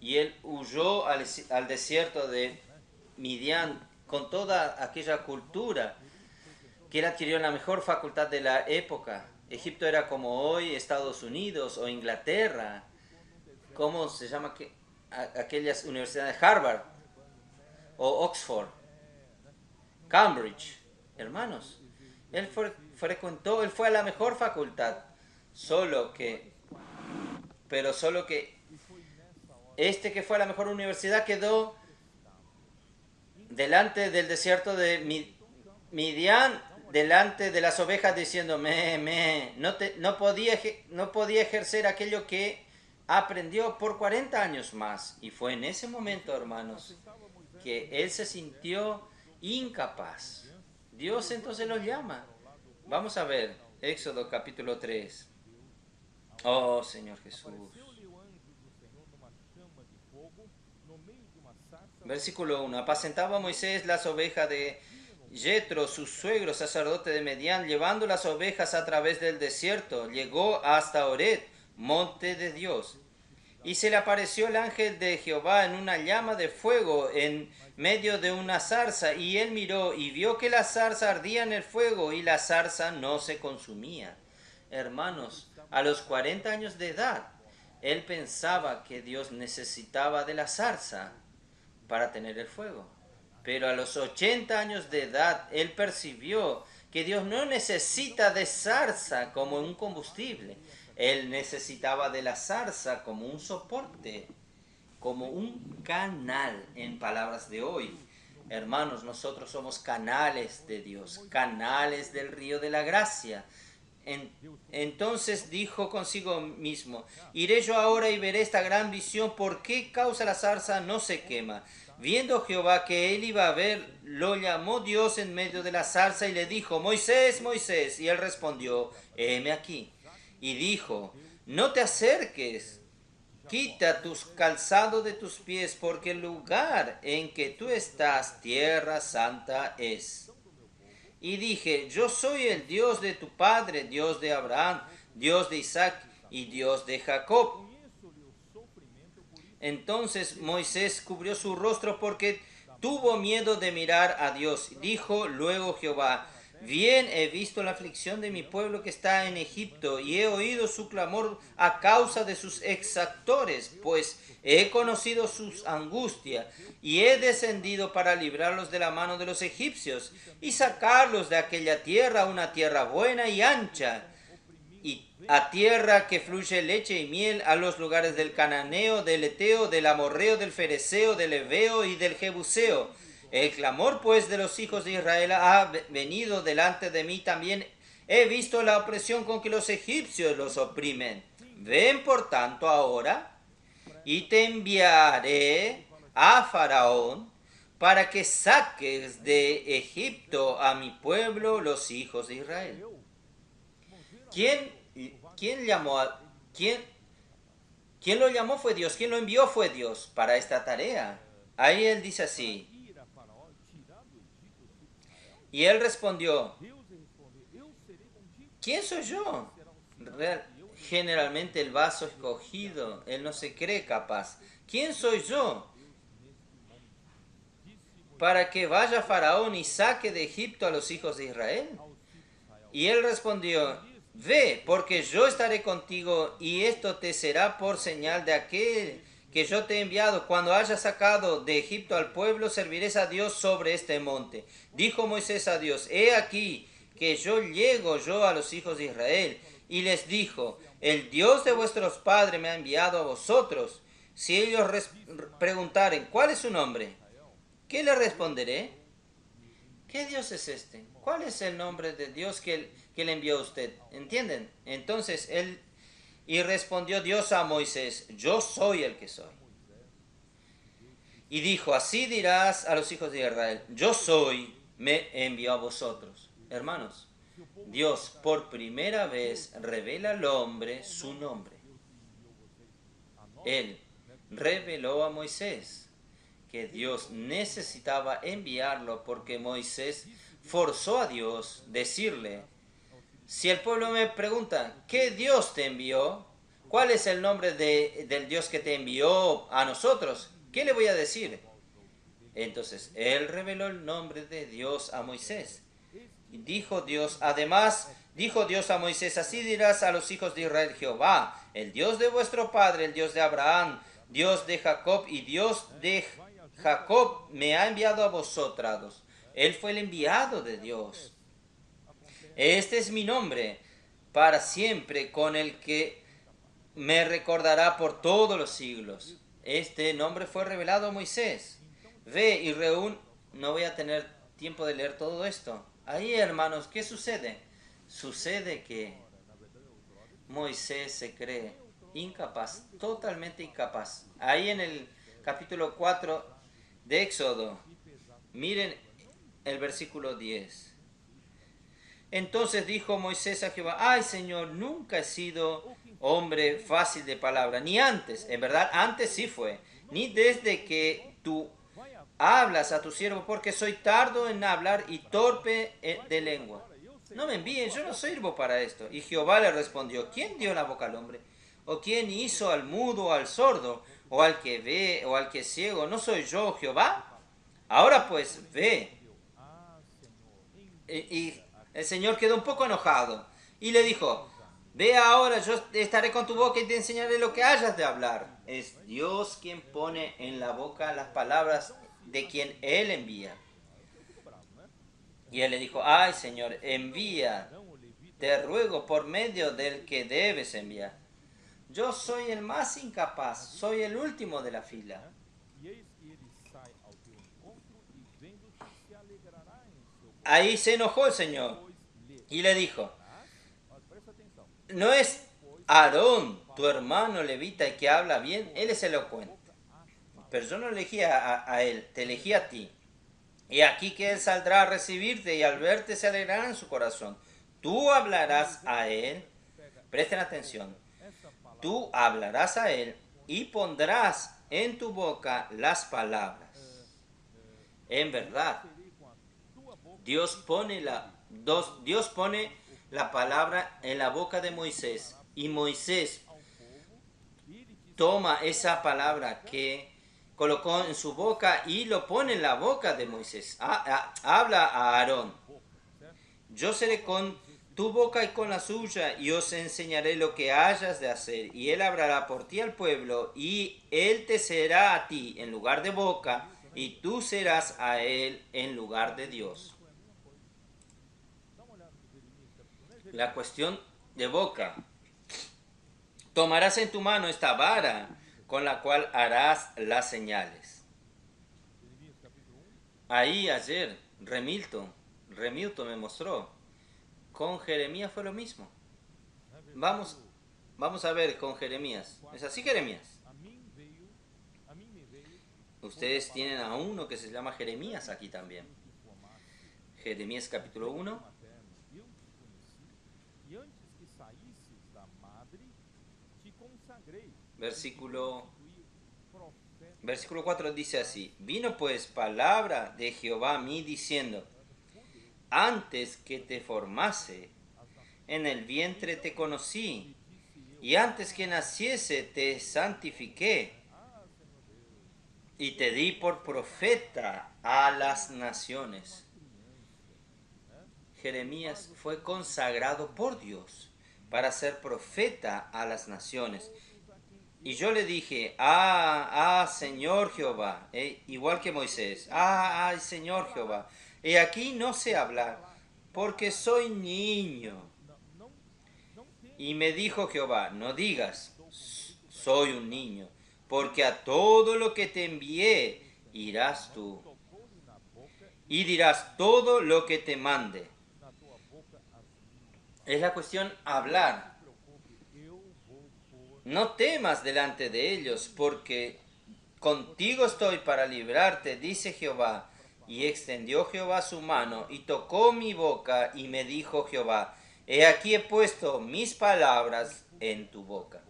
Y él huyó al desierto de Midian con toda aquella cultura que él adquirió en la mejor facultad de la época. Egipto era como hoy Estados Unidos o Inglaterra. ¿Cómo se llama aquellas universidades? Harvard o Oxford, Cambridge. Hermanos, él él fue a la mejor facultad. Solo que este que fue a la mejor universidad quedó delante del desierto de Midian, delante de las ovejas diciendo, no podía ejercer aquello que aprendió por 40 años más. Y fue en ese momento, hermanos, que él se sintió incapaz. Dios entonces los llama. Vamos a ver, Éxodo capítulo 3. Oh, Señor Jesús. Versículo 1. Apacentaba Moisés las ovejas de Jetro, su suegro, sacerdote de Medián, llevando las ovejas a través del desierto. Llegó hasta Oret, monte de Dios. Y se le apareció el ángel de Jehová en una llama de fuego en medio de una zarza. Y él miró y vio que la zarza ardía en el fuego y la zarza no se consumía. Hermanos, a los 40 años de edad, él pensaba que Dios necesitaba de la zarza para tener el fuego. Pero a los 80 años de edad, él percibió que Dios no necesita de zarza como un combustible. Él necesitaba de la zarza como un soporte, como un canal, en palabras de hoy. Hermanos, nosotros somos canales de Dios, canales del río de la gracia. Entonces dijo consigo mismo, iré yo ahora y veré esta gran visión, ¿por qué causa la zarza no se quema? Viendo Jehová que él iba a ver, lo llamó Dios en medio de la zarza y le dijo, Moisés, Moisés, y él respondió, heme aquí. Y dijo, no te acerques, quita tus calzados de tus pies, porque el lugar en que tú estás, tierra santa es. Y dije, yo soy el Dios de tu padre, Dios de Abraham, Dios de Isaac y Dios de Jacob. Entonces Moisés cubrió su rostro porque tuvo miedo de mirar a Dios. Dijo luego Jehová, bien he visto la aflicción de mi pueblo que está en Egipto y he oído su clamor a causa de sus exactores, pues he conocido sus angustias y he descendido para librarlos de la mano de los egipcios y sacarlos de aquella tierra, una tierra buena y ancha, y a tierra que fluye leche y miel, a los lugares del cananeo, del eteo, del amorreo, del fereceo, del heveo y del jebuseo. El clamor pues de los hijos de Israel ha venido delante de mí también. He visto la opresión con que los egipcios los oprimen. Ven por tanto ahora y te enviaré a Faraón para que saques de Egipto a mi pueblo, los hijos de Israel. ¿Quién llamó quién lo llamó fue Dios? ¿Quién lo envió fue Dios para esta tarea? Ahí él dice así. Y él respondió, ¿quién soy yo? Generalmente el vaso escogido, él no se cree capaz. ¿Quién soy yo? Para que vaya Faraón y saque de Egipto a los hijos de Israel. Y él respondió, ve, porque yo estaré contigo y esto te será por señal de aquel que yo te he enviado. Cuando hayas sacado de Egipto al pueblo, serviréis a Dios sobre este monte. Dijo Moisés a Dios, he aquí que yo llego yo a los hijos de Israel. Y les dijo, el Dios de vuestros padres me ha enviado a vosotros. Si ellos preguntaren, ¿cuál es su nombre? ¿Qué le responderé? ¿Qué Dios es este? ¿Cuál es el nombre de Dios que le envió a usted? ¿Entienden? Entonces y respondió Dios a Moisés, yo soy el que soy. Y dijo, así dirás a los hijos de Israel, yo soy, me envió a vosotros. Hermanos, Dios por primera vez revela al hombre su nombre. Él reveló a Moisés que Dios necesitaba enviarlo porque Moisés forzó a Dios decirle, si el pueblo me pregunta, ¿qué Dios te envió? ¿Cuál es el nombre del Dios que te envió a nosotros? ¿Qué le voy a decir? Entonces, él reveló el nombre de Dios a Moisés. Y dijo Dios a Moisés, así dirás a los hijos de Israel, Jehová, el Dios de vuestro padre, el Dios de Abraham, Dios de Jacob y Dios de Jacob me ha enviado a vosotros. Él fue el enviado de Dios. Este es mi nombre para siempre, con el que me recordará por todos los siglos. Este nombre fue revelado a Moisés. Ve y no voy a tener tiempo de leer todo esto. Ahí, hermanos, ¿qué sucede? Sucede que Moisés se cree incapaz, totalmente incapaz. Ahí en el capítulo 4 de Éxodo, miren el versículo 10. Entonces dijo Moisés a Jehová, ay Señor, nunca he sido hombre fácil de palabra, ni antes, en verdad antes sí fue, ni desde que tú hablas a tu siervo, porque soy tardo en hablar y torpe de lengua. No me envíen, yo no sirvo para esto. Y Jehová le respondió, ¿quién dio la boca al hombre? ¿O quién hizo al mudo o al sordo? ¿O al que ve o al que es ciego? ¿No soy yo Jehová? Ahora pues ve. Y el Señor quedó un poco enojado y le dijo, ve ahora, yo estaré con tu boca y te enseñaré lo que hayas de hablar. Es Dios quien pone en la boca las palabras de quien Él envía. Y él le dijo, ay Señor, envía, te ruego por medio del que debes enviar. Yo soy el más incapaz, soy el último de la fila. Ahí se enojó el Señor y le dijo, no es Aarón, tu hermano levita, el que habla bien, él es elocuente. Pero yo no elegí a él, te elegí a ti. Y aquí que él saldrá a recibirte y al verte se alegrará en su corazón. Tú hablarás a él, presten atención, tú hablarás a él y pondrás en tu boca las palabras. En verdad, Dios pone la palabra en la boca de Moisés y Moisés toma esa palabra que colocó en su boca y lo pone en la boca de Moisés. Habla a Aarón. Yo seré con tu boca y con la suya y os enseñaré lo que hayas de hacer. Y él hablará por ti al pueblo y él te será a ti en lugar de boca y tú serás a él en lugar de Dios. La cuestión de boca. Tomarás en tu mano esta vara con la cual harás las señales. Ahí ayer Remilton me mostró. Con Jeremías fue lo mismo. Vamos a ver con Jeremías. ¿Es así, Jeremías? Ustedes tienen a uno que se llama Jeremías aquí también. Jeremías capítulo 1. Versículo 4 dice así: Vino pues palabra de Jehová a mí diciendo: Antes que te formase, en el vientre te conocí, y antes que naciese te santifiqué, y te di por profeta a las naciones. Jeremías fue consagrado por Dios para ser profeta a las naciones. Y yo le dije, Señor Jehová, igual que Moisés, ay, Señor Jehová, he aquí no sé hablar, porque soy niño. Y me dijo Jehová, no digas, soy un niño, porque a todo lo que te envié irás tú, y dirás todo lo que te mande. Es la cuestión hablar. No temas delante de ellos, porque contigo estoy para librarte, dice Jehová. Y extendió Jehová su mano, y tocó mi boca, y me dijo Jehová, he aquí he puesto mis palabras en tu boca.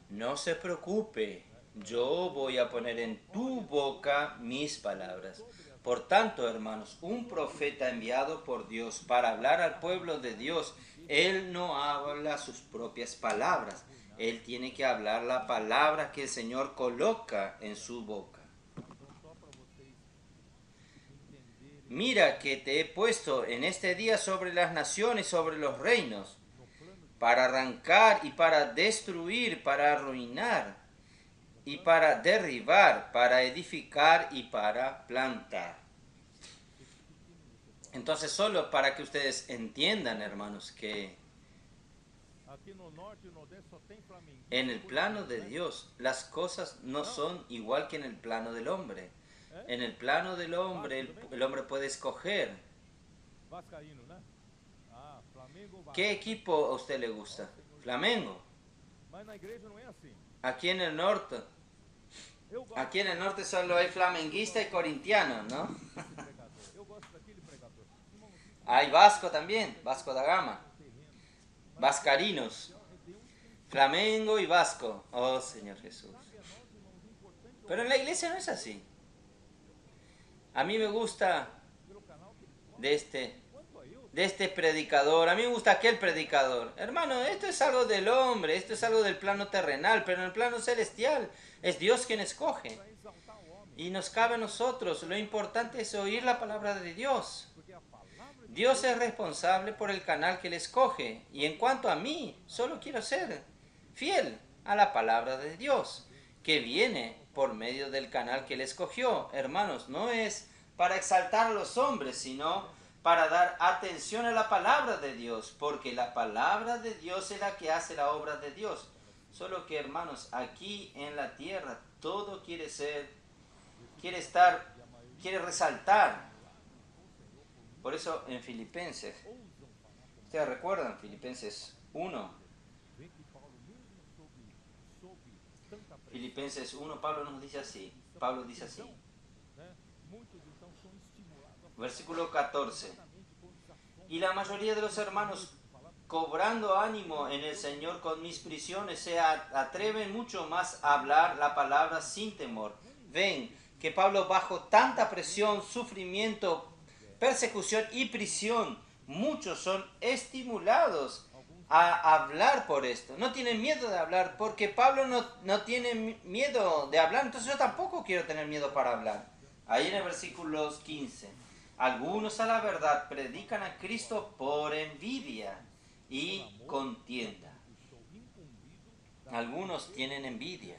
No se preocupe, yo voy a poner en tu boca mis palabras. Por tanto, hermanos, un profeta enviado por Dios para hablar al pueblo de Dios, él no habla sus propias palabras. Él tiene que hablar la palabra que el Señor coloca en su boca. Mira que te he puesto en este día sobre las naciones, sobre los reinos, para arrancar y para destruir, para arruinar y para derribar, para edificar y para plantar. Entonces, solo para que ustedes entiendan, hermanos, que en el plano de Dios las cosas no son igual que en el plano del hombre. En el plano del hombre, el hombre puede escoger. ¿Qué equipo a usted le gusta? Flamengo. Aquí en el norte solo hay flamenguista y corintiano, ¿no? Hay vasco también, Vasco da Gama. Vascarinos. Flamengo y vasco. Oh, Señor Jesús. Pero en la iglesia no es así. A mí me gusta de este predicador, a mí me gusta aquel predicador. Hermano, esto es algo del hombre, esto es algo del plano terrenal, pero en el plano celestial es Dios quien escoge. Y nos cabe a nosotros, lo importante es oír la palabra de Dios. Dios es responsable por el canal que Él escoge. Y en cuanto a mí, solo quiero ser fiel a la palabra de Dios, que viene por medio del canal que Él escogió. Hermanos, no es para exaltar a los hombres, sino para dar atención a la palabra de Dios, porque la palabra de Dios es la que hace la obra de Dios. Solo que, hermanos, aquí en la tierra todo quiere resaltar. Por eso en Filipenses, ustedes recuerdan Filipenses 1, Filipenses 1, Pablo nos dice así. Pablo dice así. Versículo 14. Y la mayoría de los hermanos, cobrando ánimo en el Señor con mis prisiones, se atreven mucho más a hablar la palabra sin temor. Ven que Pablo, bajo tanta presión, sufrimiento, persecución y prisión, muchos son estimulados a hablar por esto. No tienen miedo de hablar porque Pablo no tiene miedo de hablar, entonces yo tampoco quiero tener miedo para hablar. Ahí en el versículo 15. Algunos a la verdad predican a Cristo por envidia y contienda. Algunos tienen envidia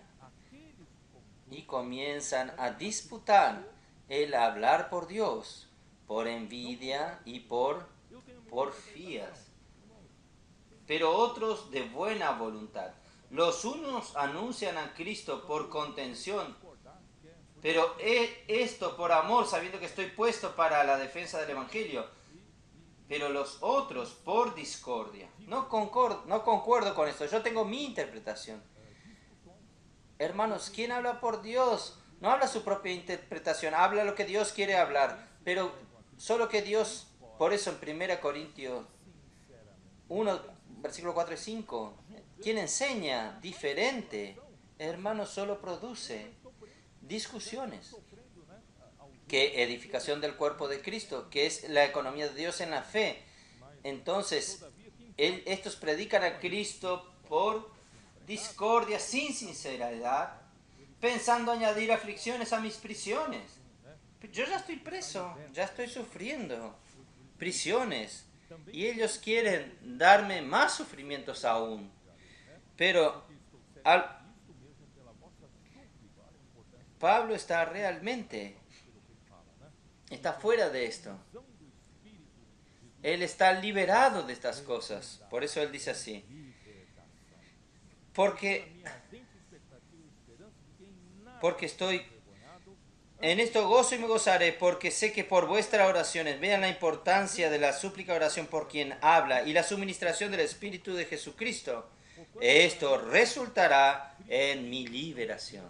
y comienzan a disputar el hablar por Dios, por envidia y por porfías. Pero otros de buena voluntad. Los unos anuncian a Cristo por contención, pero esto por amor, sabiendo que estoy puesto para la defensa del Evangelio. Pero los otros por discordia. No concuerdo con esto, yo tengo mi interpretación. Hermanos, ¿quién habla por Dios? No habla su propia interpretación, habla lo que Dios quiere hablar. Pero solo que Dios, por eso en 1 Corintios 1, versículo 4 y 5, quien enseña diferente, hermanos, solo produce discusiones. ¿Qué edificación del cuerpo de Cristo? ¿Qué es la economía de Dios en la fe? Entonces, estos predican a Cristo por discordia, sin sinceridad, pensando añadir aflicciones a mis prisiones. Yo ya estoy preso, ya estoy sufriendo prisiones, y ellos quieren darme más sufrimientos aún. Pero Pablo está fuera de esto. Él está liberado de estas cosas. Por eso él dice así. Porque estoy en esto gozo y me gozaré, porque sé que por vuestras oraciones, vean la importancia de la súplica oración por quien habla y la suministración del Espíritu de Jesucristo. Esto resultará en mi liberación.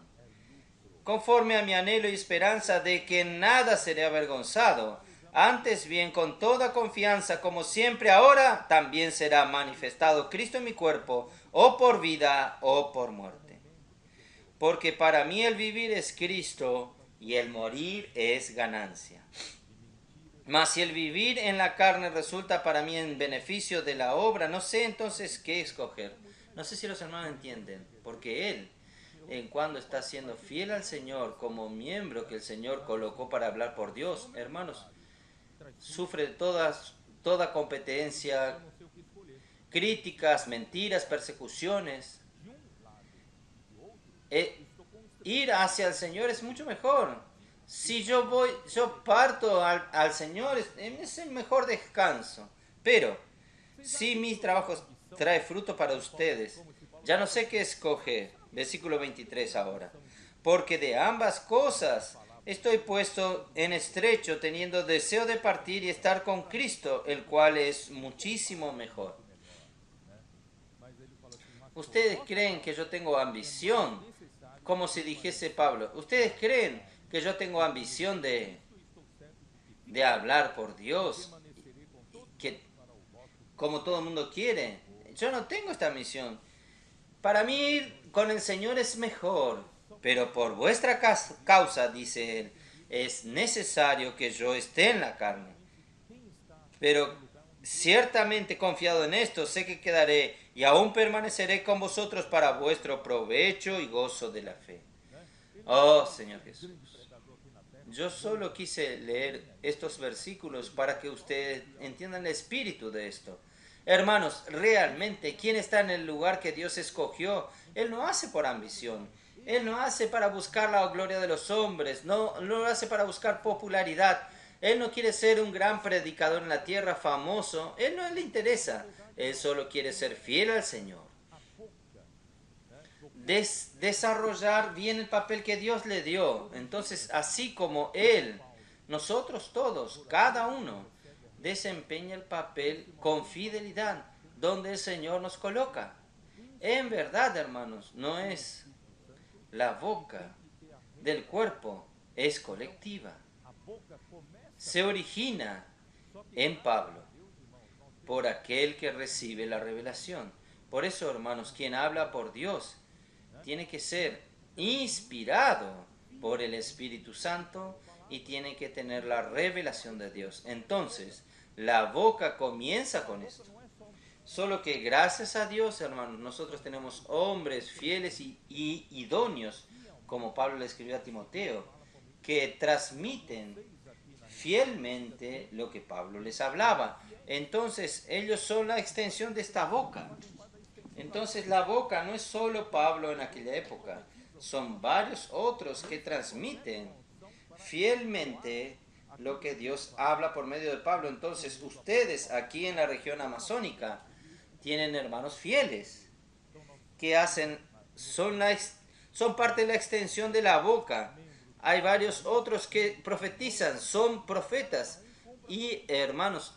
Conforme a mi anhelo y esperanza de que nada seré avergonzado, antes bien con toda confianza, como siempre ahora, también será manifestado Cristo en mi cuerpo, o por vida o por muerte. Porque para mí el vivir es Cristo y el morir es ganancia. Mas si el vivir en la carne resulta para mí en beneficio de la obra, no sé entonces qué escoger. No sé si los hermanos entienden, porque él, en cuando está siendo fiel al Señor como miembro que el Señor colocó para hablar por Dios, hermanos, sufre toda competencia, críticas, mentiras, persecuciones. Ir hacia el Señor es mucho mejor. Si yo parto al Señor, es el mejor descanso. Pero si mi trabajo trae fruto para ustedes, ya no sé qué escoger. Versículo 23 ahora. Porque de ambas cosas estoy puesto en estrecho, teniendo deseo de partir y estar con Cristo, el cual es muchísimo mejor. Ustedes creen que yo tengo ambición, como si dijese Pablo. Ustedes creen que yo tengo ambición de hablar por Dios, que como todo el mundo quiere. Yo no tengo esta misión. Para mí ir con el Señor es mejor, pero por vuestra causa, dice él, es necesario que yo esté en la carne. Pero ciertamente confiado en esto, sé que quedaré y aún permaneceré con vosotros para vuestro provecho y gozo de la fe. Oh, Señor Jesús. Yo solo quise leer estos versículos para que ustedes entiendan el espíritu de esto. Hermanos, realmente, ¿quién está en el lugar que Dios escogió? Él no hace por ambición. Él no hace para buscar la gloria de los hombres. No lo hace para buscar popularidad. Él no quiere ser un gran predicador en la tierra famoso. Él no le interesa. Él solo quiere ser fiel al Señor. Desarrollar bien el papel que Dios le dio. Entonces, así como Él, nosotros todos, cada uno, desempeña el papel con fidelidad donde el Señor nos coloca. En verdad, hermanos, no es La boca del cuerpo es colectiva. Se origina en Pablo, por aquel que recibe la revelación. Por eso, hermanos, quien habla por Dios tiene que ser inspirado por el Espíritu Santo y tiene que tener la revelación de Dios. Entonces, la boca comienza con esto. Solo que gracias a Dios, hermanos, nosotros tenemos hombres fieles y idóneos, como Pablo le escribió a Timoteo, que transmiten fielmente lo que Pablo les hablaba. Entonces, ellos son la extensión de esta boca. Entonces, la boca no es solo Pablo en aquella época, son varios otros que transmiten fielmente lo que Dios habla por medio de Pablo. Entonces, ustedes aquí en la región amazónica tienen hermanos fieles que son parte de la extensión de la boca. Hay varios otros que profetizan, son profetas. Y hermanos,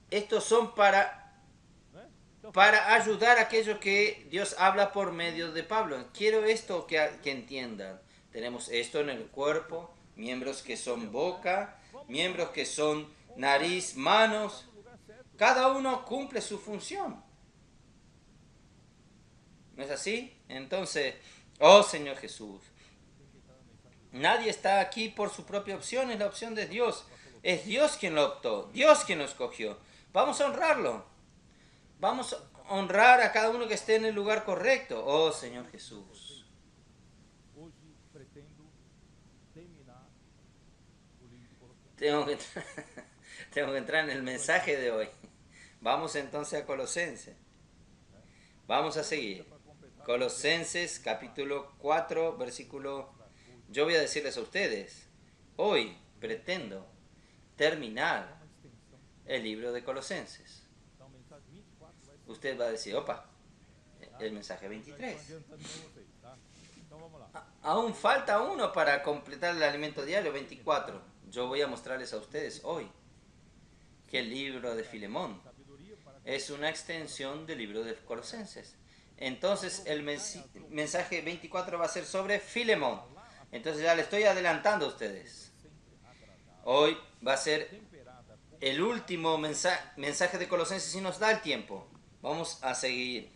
estos son para ayudar a aquello que Dios habla por medio de Pablo. Quiero esto que entiendan. Tenemos esto en el cuerpo, miembros que son boca, miembros que son nariz, manos. Cada uno cumple su función. ¿No es así? Entonces, oh Señor Jesús, nadie está aquí por su propia opción, es la opción de Dios. Es Dios quien lo optó, Dios quien lo escogió. Vamos a honrarlo. Vamos a honrar a cada uno que esté en el lugar correcto. Oh Señor Jesús. Tengo que entrar en el mensaje de hoy. Vamos entonces a Colosenses. Vamos a seguir. Colosenses capítulo 4, versículo... Yo voy a decirles a ustedes, hoy pretendo terminar el libro de Colosenses. Usted va a decir, opa, el mensaje 23. Aún falta uno para completar el alimento diario, 24. Yo voy a mostrarles a ustedes hoy que el libro de Filemón es una extensión del libro de Colosenses. Entonces el mensaje 24 va a ser sobre Filemón. Entonces ya le estoy adelantando a ustedes. Hoy va a ser el último mensaje de Colosenses si nos da el tiempo. Vamos a seguir.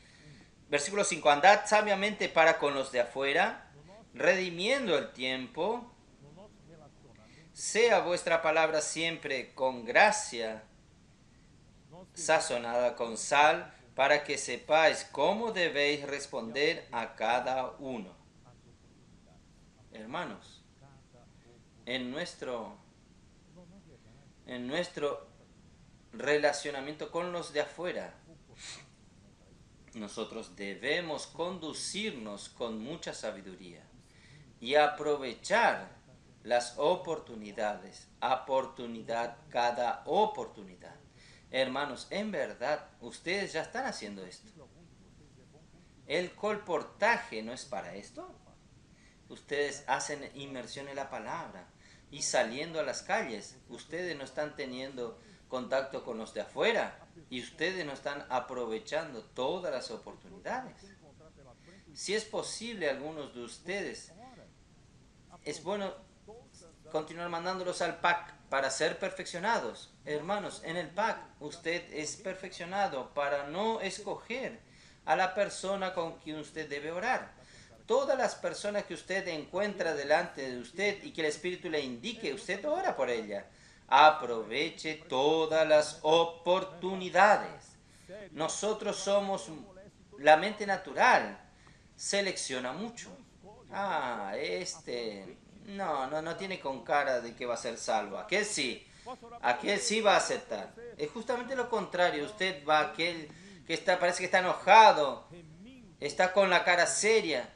Versículo 5. Andad sabiamente para con los de afuera, redimiendo el tiempo. Sea vuestra palabra siempre con gracia, sazonada con sal, para que sepáis cómo debéis responder a cada uno. Hermanos, en nuestro relacionamiento con los de afuera, nosotros debemos conducirnos con mucha sabiduría y aprovechar las oportunidades, cada oportunidad. Hermanos, en verdad, ustedes ya están haciendo esto. ¿El colportaje no es para esto? Ustedes hacen inmersión en la palabra y saliendo a las calles, ustedes no están teniendo contacto con los de afuera y ustedes no están aprovechando todas las oportunidades. Si es posible, algunos de ustedes, es bueno continuar mandándolos al PAC para ser perfeccionados. Hermanos, en el PAC usted es perfeccionado para no escoger a la persona con quien usted debe orar. Todas las personas que usted encuentra delante de usted y que el Espíritu le indique, usted ora por ella. Aproveche todas las oportunidades. Nosotros somos la mente natural. Selecciona mucho. No tiene con cara de que va a ser salvo. Aquel sí va a aceptar. Es justamente lo contrario. Usted va a aquel que parece que está enojado, está con la cara seria.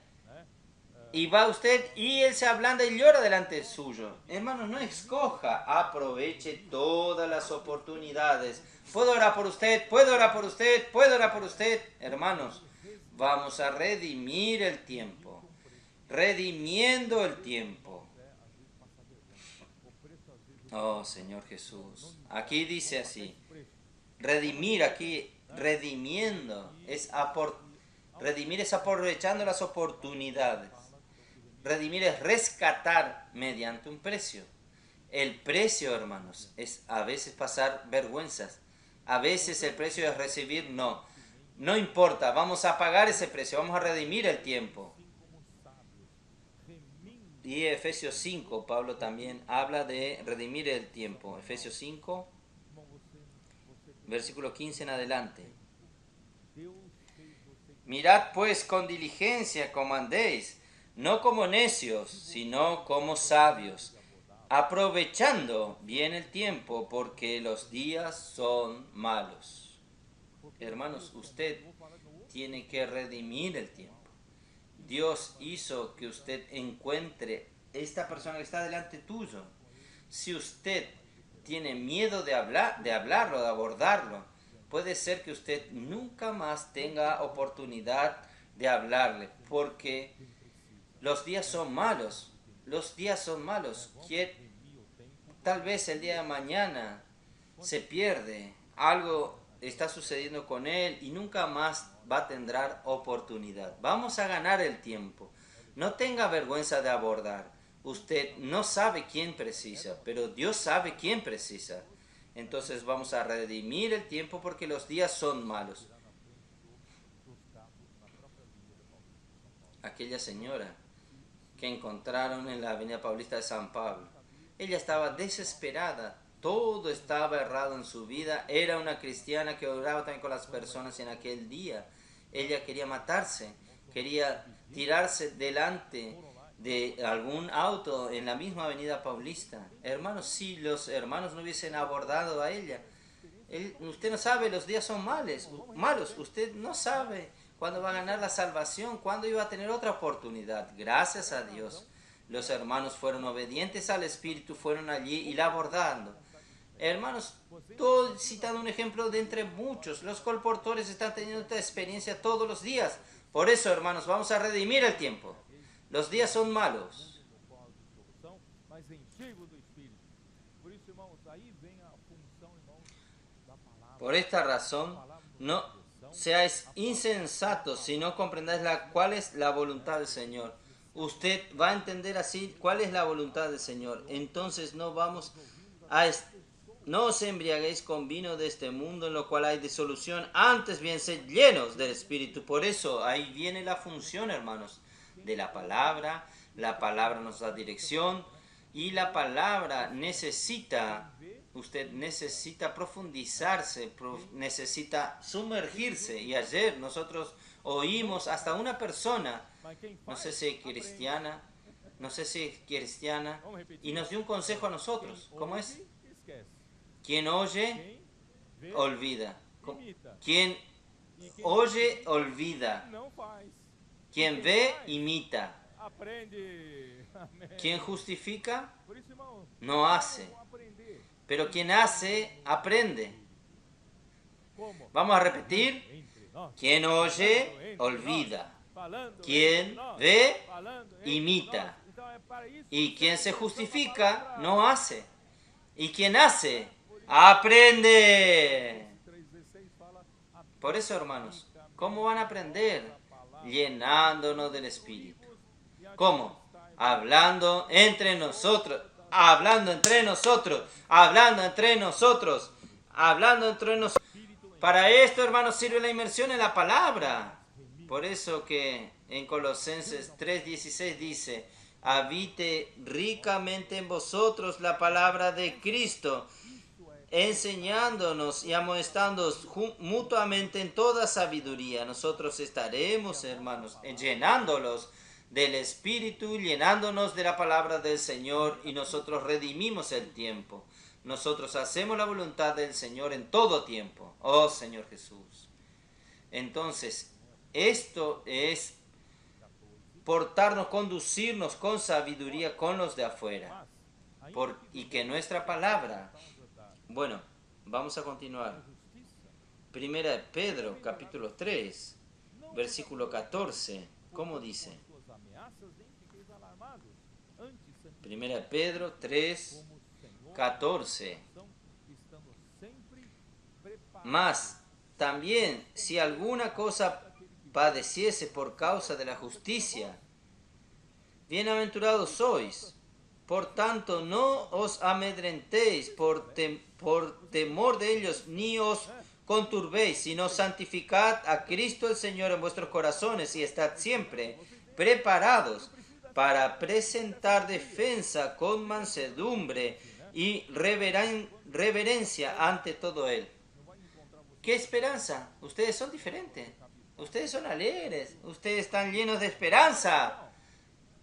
Y va usted y él se ablanda y llora delante suyo. Hermanos, no escoja, aproveche todas las oportunidades. ¿Puedo orar por usted? ¿Puedo orar por usted? ¿Puedo orar por usted? Hermanos, vamos a redimir el tiempo. Redimiendo el tiempo. Oh, Señor Jesús. Aquí dice así. Redimir aquí, redimiendo, es Redimir es aprovechando las oportunidades. Redimir es rescatar mediante un precio. El precio, hermanos, es a veces pasar vergüenzas. A veces el precio es recibir no. No importa, vamos a pagar ese precio, vamos a redimir el tiempo. Y Efesios 5, Pablo también habla de redimir el tiempo. Efesios 5, versículo 15 en adelante. Mirad pues con diligencia como andéis, no como necios, sino como sabios, aprovechando bien el tiempo, porque los días son malos. Hermanos, usted tiene que redimir el tiempo. Dios hizo que usted encuentre esta persona que está delante tuyo. Si usted tiene miedo de hablarlo, de abordarlo, puede ser que usted nunca más tenga oportunidad de hablarle, porque los días son malos. Los días son malos. Tal vez el día de mañana se pierde, algo está sucediendo con él y nunca más va a tener oportunidad. Vamos a ganar el tiempo. No tenga vergüenza de abordar. Usted no sabe quién precisa, pero Dios sabe quién precisa. Entonces vamos a redimir el tiempo porque los días son malos. Aquella señora que encontraron en la avenida Paulista de San Pablo, ella estaba desesperada. Todo estaba errado en su vida. Era una cristiana que oraba también con las personas en aquel día. Ella quería matarse, quería tirarse delante de algún auto en la misma avenida Paulista. Hermanos, si los hermanos no hubiesen abordado a ella, usted no sabe, los días son malos. Usted no sabe cuándo va a ganar la salvación, cuándo iba a tener otra oportunidad. Gracias a Dios, los hermanos fueron obedientes al Espíritu, fueron allí y la abordando. Hermanos, estoy citando un ejemplo de entre muchos. Los colportores están teniendo esta experiencia todos los días. Por eso, hermanos, vamos a redimir el tiempo. Los días son malos. Por esta razón, no seáis insensatos si no comprendáis cuál es la voluntad del Señor. Usted va a entender así cuál es la voluntad del Señor. Entonces no os embriaguéis con vino de este mundo en lo cual hay disolución, antes bien sed llenos del Espíritu. Por eso ahí viene la función, hermanos, de la palabra. La palabra nos da dirección y la palabra usted necesita profundizarse, necesita sumergirse. Y ayer nosotros oímos hasta una persona, no sé si es cristiana, y nos dio un consejo a nosotros. ¿Cómo es? Quien oye, olvida. Quien oye, olvida. Quien ve, imita. Quien justifica, no hace. Pero quien hace, aprende. Vamos a repetir. Quien oye, olvida. Quien ve, imita. Y quien se justifica, no hace. Y quien hace, aprende. Por eso, hermanos, ¿cómo van a aprender? Llenándonos del Espíritu. ¿Cómo? Hablando entre nosotros. Para esto, hermanos, sirve la inmersión en la palabra. Por eso que en Colosenses 3:16 dice: habite ricamente en vosotros la palabra de Cristo, enseñándonos y amonestándonos mutuamente en toda sabiduría. Nosotros estaremos, hermanos, llenándolos del Espíritu, llenándonos de la palabra del Señor, y nosotros redimimos el tiempo. Nosotros hacemos la voluntad del Señor en todo tiempo. Oh Señor Jesús. Entonces, esto es conducirnos con sabiduría con los de afuera. Y que nuestra palabra... Bueno, vamos a continuar. Primera de Pedro, capítulo 3, versículo 14. ¿Cómo dice? Primera de Pedro 3, 14. Mas también, si alguna cosa padeciese por causa de la justicia. Bienaventurados sois. Por tanto, no os amedrentéis por temor de ellos, ni os conturbéis, sino santificad a Cristo el Señor en vuestros corazones y estad siempre preparados para presentar defensa con mansedumbre y reverencia ante todo Él. ¿Qué esperanza? Ustedes son diferentes. Ustedes son alegres. Ustedes están llenos de esperanza.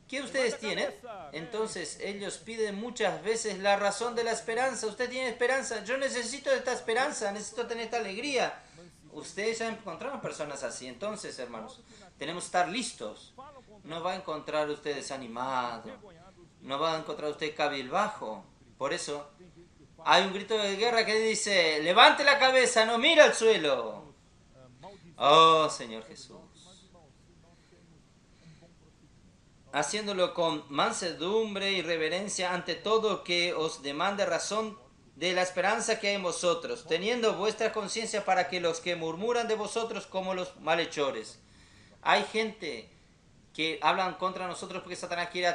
¿Qué ustedes tienen? Entonces ellos piden muchas veces la razón de la esperanza. Usted tiene esperanza. Yo necesito esta esperanza. Necesito tener esta alegría. Ustedes ya encontraron personas así. Entonces, hermanos, tenemos que estar listos. No va a encontrar usted desanimado. No va a encontrar usted cabizbajo. Por eso hay un grito de guerra que dice: levante la cabeza, no mira al suelo. Oh, Señor Jesús. Haciéndolo con mansedumbre y reverencia ante todo que os demande razón de la esperanza que hay en vosotros, teniendo vuestra conciencia para que los que murmuran de vosotros como los malhechores. Hay gente que hablan contra nosotros porque Satanás quiere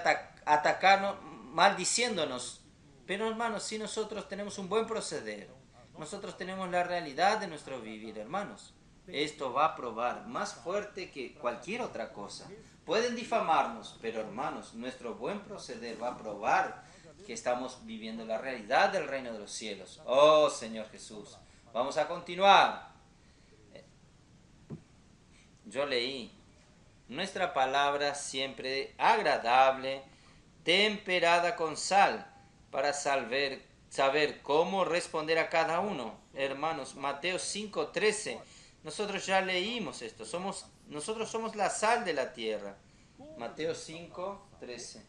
atacarnos maldiciéndonos. Pero hermanos, si nosotros tenemos un buen proceder, nosotros tenemos la realidad de nuestro vivir, hermanos, esto va a probar más fuerte que cualquier otra cosa. Pueden difamarnos, pero hermanos, nuestro buen proceder va a probar que estamos viviendo la realidad del reino de los cielos. Oh, Señor Jesús. Vamos a continuar. Yo leí: nuestra palabra siempre agradable, temperada con sal, para saber cómo responder a cada uno. Hermanos, Mateo 5:13. Nosotros ya leímos esto. Nosotros somos la sal de la tierra. Mateo 5:13.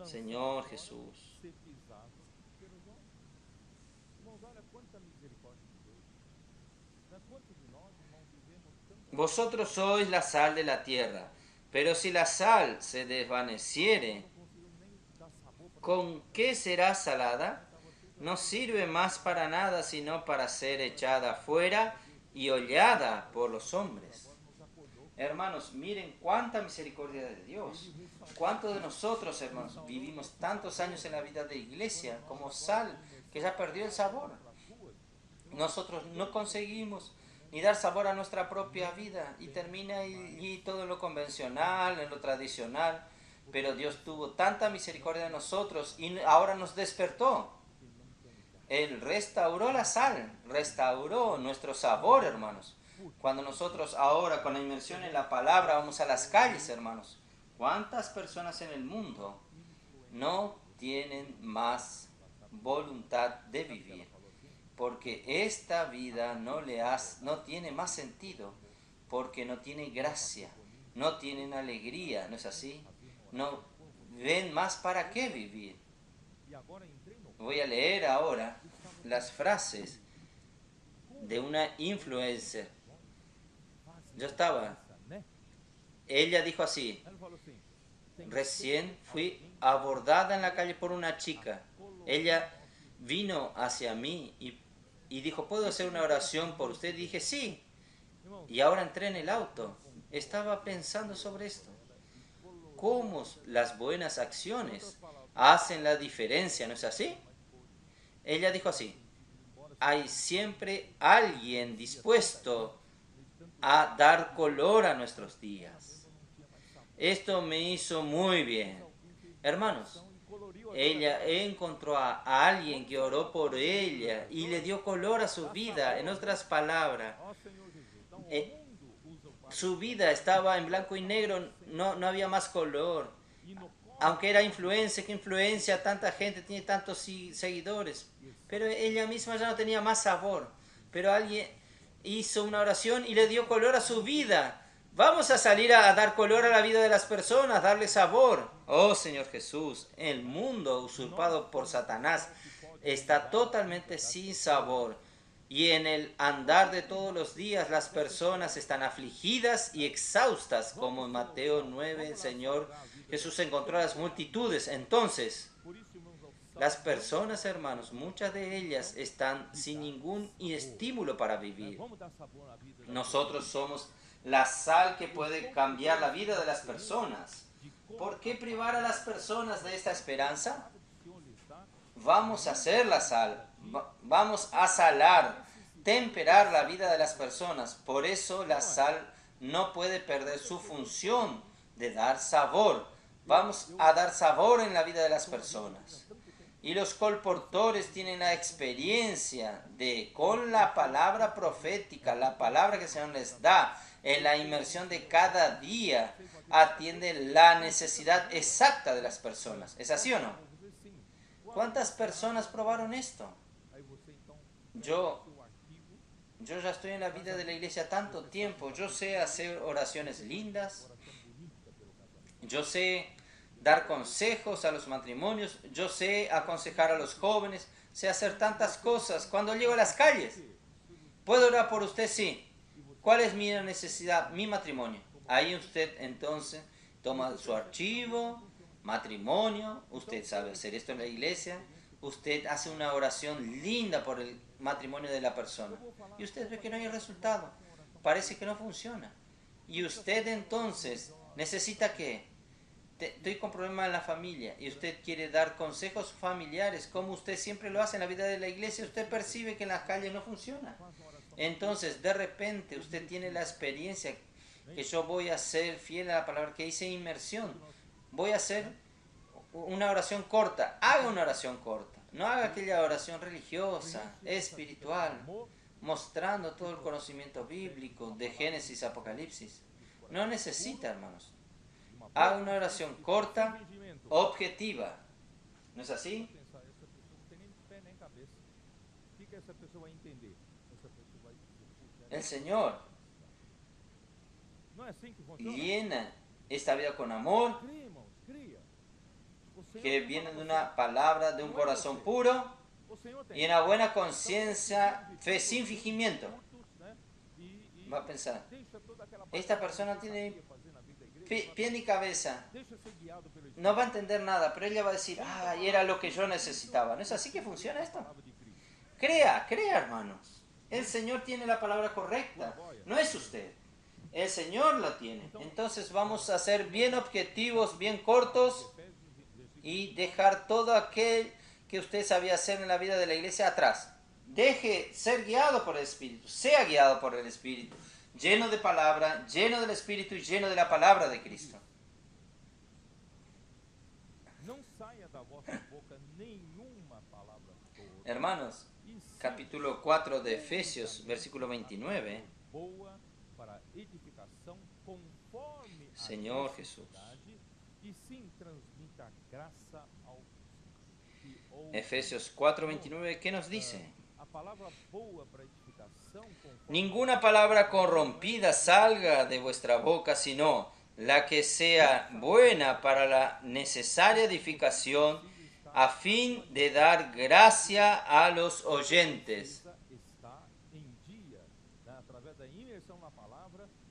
Señor Jesús. Vosotros sois la sal de la tierra, pero si la sal se desvaneciere, ¿con qué será salada? No sirve más para nada sino para ser echada fuera y hollada por los hombres. Hermanos, miren cuánta misericordia de Dios. ¿Cuántos de nosotros, hermanos, vivimos tantos años en la vida de iglesia como sal que ya perdió el sabor? Nosotros no conseguimos ni dar sabor a nuestra propia vida y termina y todo en lo convencional, en lo tradicional. Pero Dios tuvo tanta misericordia de nosotros y ahora nos despertó. Él restauró la sal, restauró nuestro sabor, hermanos. Cuando nosotros ahora con la inmersión en la palabra vamos a las calles, hermanos, ¿cuántas personas en el mundo no tienen más voluntad de vivir? Porque esta vida no tiene más sentido, porque no tiene gracia, no tienen alegría, ¿no es así? No ven más para qué vivir. Voy a leer ahora las frases de una influencer. Ella dijo así: recién fui abordada en la calle por una chica. Ella vino hacia mí y dijo: ¿puedo hacer una oración por usted? Y dije: sí. Y ahora entré en el auto. Estaba pensando sobre esto. Cómo las buenas acciones hacen la diferencia, ¿no es así? Ella dijo así: hay siempre alguien dispuesto a dar color a nuestros días. Esto me hizo muy bien. Hermanos, ella encontró a alguien que oró por ella y le dio color a su vida. En otras palabras, su vida estaba en blanco y negro, no había más color. Aunque era influencia, que influencia, tanta gente, tiene tantos seguidores. Pero ella misma ya no tenía más sabor. Pero alguien hizo una oración y le dio color a su vida. Vamos a salir a dar color a la vida de las personas, darle sabor. Oh Señor Jesús, el mundo usurpado por Satanás está totalmente sin sabor. Y en el andar de todos los días las personas están afligidas y exhaustas, como en Mateo 9 el Señor Jesús encontró a las multitudes. Entonces, Las personas, hermanos, muchas de ellas están sin ningún estímulo para vivir. Nosotros somos la sal que puede cambiar la vida de las personas. ¿Por qué privar a las personas de esta esperanza? Vamos a hacer la sal, vamos a salar, temperar la vida de las personas. Por eso la sal no puede perder su función de dar sabor. Vamos a dar sabor en la vida de las personas. Y los colportores tienen la experiencia de, con la palabra profética, la palabra que el Señor les da, en la inmersión de cada día, atiende la necesidad exacta de las personas. ¿Es así o no? ¿Cuántas personas probaron esto? Yo ya estoy en la vida de la iglesia tanto tiempo. Yo sé hacer oraciones lindas. Yo sé dar consejos a los matrimonios. Yo sé aconsejar a los jóvenes. Sé hacer tantas cosas. Cuando llego a las calles, ¿puedo orar por usted? Sí. ¿Cuál es mi necesidad? Mi matrimonio. Ahí usted entonces toma su archivo, matrimonio, usted sabe hacer esto en la iglesia, usted hace una oración linda por el matrimonio de la persona y usted ve que no hay resultado, parece que no funciona. Y usted entonces necesita que, estoy con problemas en la familia y usted quiere dar consejos familiares, como usted siempre lo hace en la vida de la iglesia, usted percibe que en las calles no funciona. Entonces de repente usted tiene la experiencia que yo voy a ser fiel a la palabra, que hice inmersión, voy a hacer una oración corta, haga una oración corta, no haga aquella oración religiosa, espiritual, mostrando todo el conocimiento bíblico de Génesis, Apocalipsis. No necesita, hermanos. Haga una oración corta, objetiva. ¿No es así? El Señor llena esta vida con amor, que viene de una palabra, de un corazón puro y una buena conciencia, fe sin fingimiento. Va a pensar, esta persona tiene pie ni cabeza, no va a entender nada, pero ella va a decir, y era lo que yo necesitaba. ¿No es así que funciona esto? Crea, hermanos. El Señor tiene la palabra correcta, no es usted. El Señor la tiene. Entonces vamos a ser bien objetivos, bien cortos y dejar todo aquel que usted sabía hacer en la vida de la iglesia atrás. Deje ser guiado por el Espíritu, sea guiado por el Espíritu, lleno de palabra, lleno del Espíritu y lleno de la palabra de Cristo. Hermanos, capítulo 4 de Efesios, versículo 29. Señor Jesús. Efesios 4:29, ¿qué nos dice? Ninguna palabra corrompida salga de vuestra boca, sino la que sea buena para la necesaria edificación, a fin de dar gracia a los oyentes.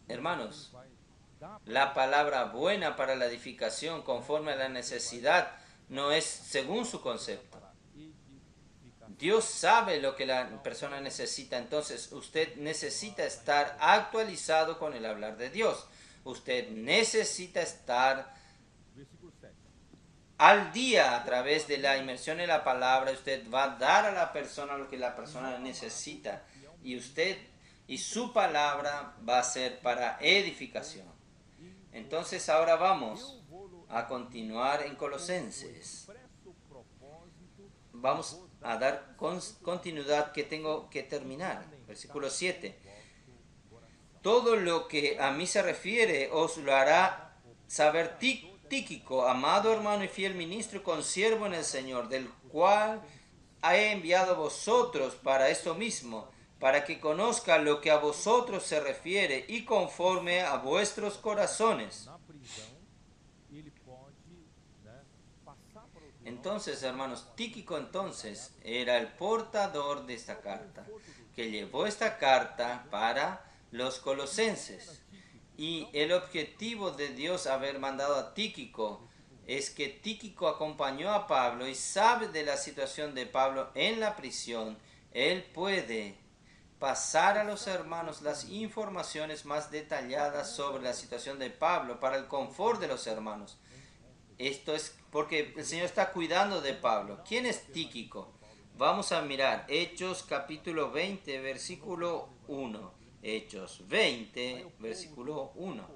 Hermanos, la palabra buena para la edificación conforme a la necesidad no es según su concepto. Dios sabe lo que la persona necesita, entonces usted necesita estar actualizado con el hablar de Dios. Usted necesita estar al día a través de la inmersión en la palabra. Usted va a dar a la persona lo que la persona necesita y usted y su palabra va a ser para edificación. Entonces ahora vamos a continuar en Colosenses. Vamos a dar continuidad, que tengo que terminar. Versículo 7. Todo lo que a mí se refiere os lo hará saber Tíquico, amado hermano y fiel ministro, consiervo en el Señor, del cual he enviado a vosotros para esto mismo, para que conozca lo que a vosotros se refiere y conforme a vuestros corazones. Entonces, hermanos, Tíquico entonces era el portador de esta carta, que llevó esta carta para los colosenses. Y el objetivo de Dios haber mandado a Tíquico es que Tíquico acompañó a Pablo y sabe de la situación de Pablo en la prisión. Él puede pasar a los hermanos las informaciones más detalladas sobre la situación de Pablo para el confort de los hermanos. Esto es porque el Señor está cuidando de Pablo. ¿Quién es Tíquico? Vamos a mirar Hechos capítulo 20, versículo 1. Hechos 20, versículo 1.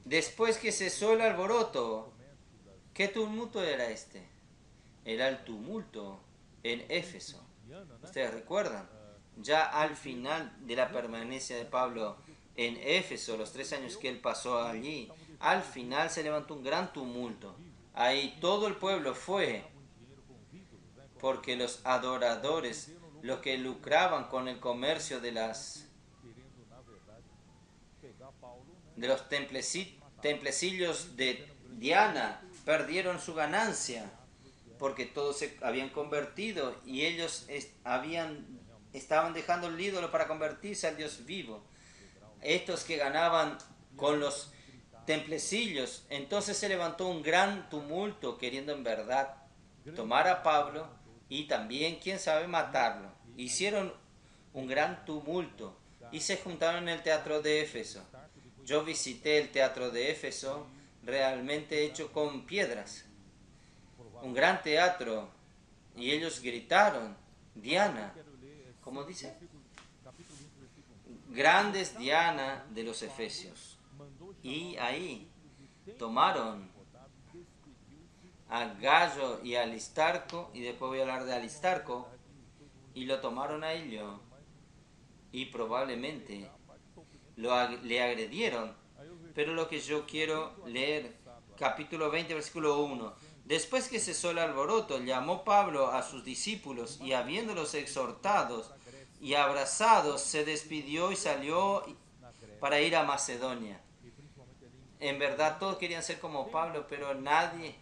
Después que cesó el alboroto, ¿qué tumulto era este? Era el tumulto en Éfeso. ¿Ustedes recuerdan? Ya al final de la permanencia de Pablo en Éfeso, los 3 años que él pasó allí, al final se levantó un gran tumulto. Ahí todo el pueblo fue, porque los adoradores, los que lucraban con el comercio de los templecillos de Diana, perdieron su ganancia, porque todos se habían convertido y ellos estaban dejando el ídolo para convertirse al Dios vivo. Estos que ganaban con los templecillos, entonces se levantó un gran tumulto queriendo en verdad tomar a Pablo y también, quién sabe, matarlo. Hicieron un gran tumulto y se juntaron en el teatro de Éfeso. Yo visité el teatro de Éfeso, realmente hecho con piedras. Un gran teatro. Y ellos gritaron, Diana, ¿cómo dice? Grande es Diana de los Efesios. Y ahí tomaron a Gallo y a Aristarco, y después voy a hablar de Aristarco, y lo tomaron a ello, y probablemente le agredieron. Pero lo que yo quiero leer, capítulo 20, versículo 1. Después que cesó el alboroto, llamó Pablo a sus discípulos y habiéndolos exhortados y abrazados, se despidió y salió para ir a Macedonia. En verdad todos querían ser como Pablo, pero nadie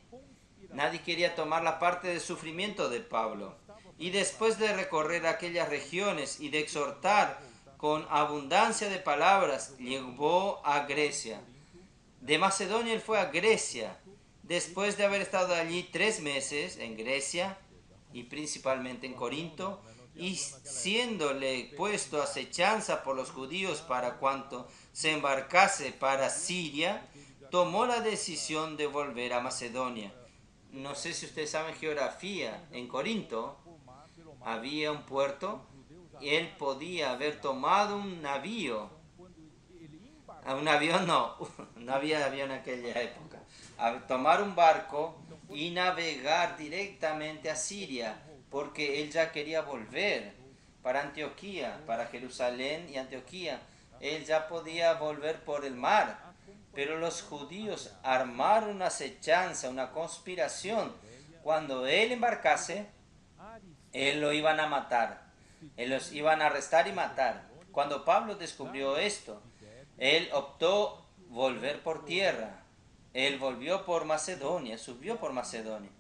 quería tomar la parte del sufrimiento de Pablo. Y después de recorrer aquellas regiones y de exhortar con abundancia de palabras, llegó a Grecia. De Macedonia él fue a Grecia, después de haber estado allí 3 meses en Grecia y principalmente en Corinto, y siéndole puesto acechanza por los judíos para cuanto se embarcase para Siria, tomó la decisión de volver a Macedonia. No sé si ustedes saben geografía, en Corinto había un puerto y él podía haber tomado un navío. Un avión no, no había avión en aquella época. A tomar un barco y navegar directamente a Siria, porque él ya quería volver para Antioquía, para Jerusalén y Antioquía. Él ya podía volver por el mar, pero los judíos armaron una acechanza, una conspiración. Cuando él embarcase, él lo iban a matar, él los iban a arrestar y matar. Cuando Pablo descubrió esto, él optó volver por tierra. Él volvió por Macedonia, subió por Macedonia.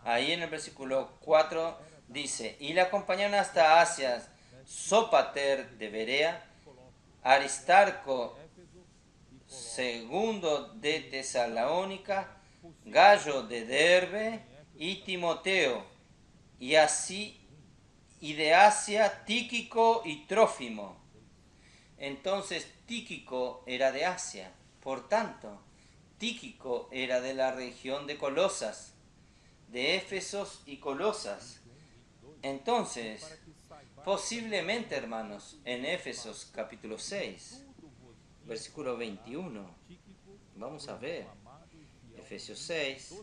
Ahí en el versículo 4 dice, y le acompañaron hasta Asia, Sópater de Berea, Aristarco segundo de Tesalónica, Gallo de Derbe y Timoteo, y así y de Asia Tíquico y Trófimo. Entonces Tíquico era de Asia, por tanto, Tíquico era de la región de Colosas, de Éfesos y Colosas. Entonces, posiblemente, hermanos, en Éfesos capítulo 6, versículo 21, vamos a ver, Efesios 6,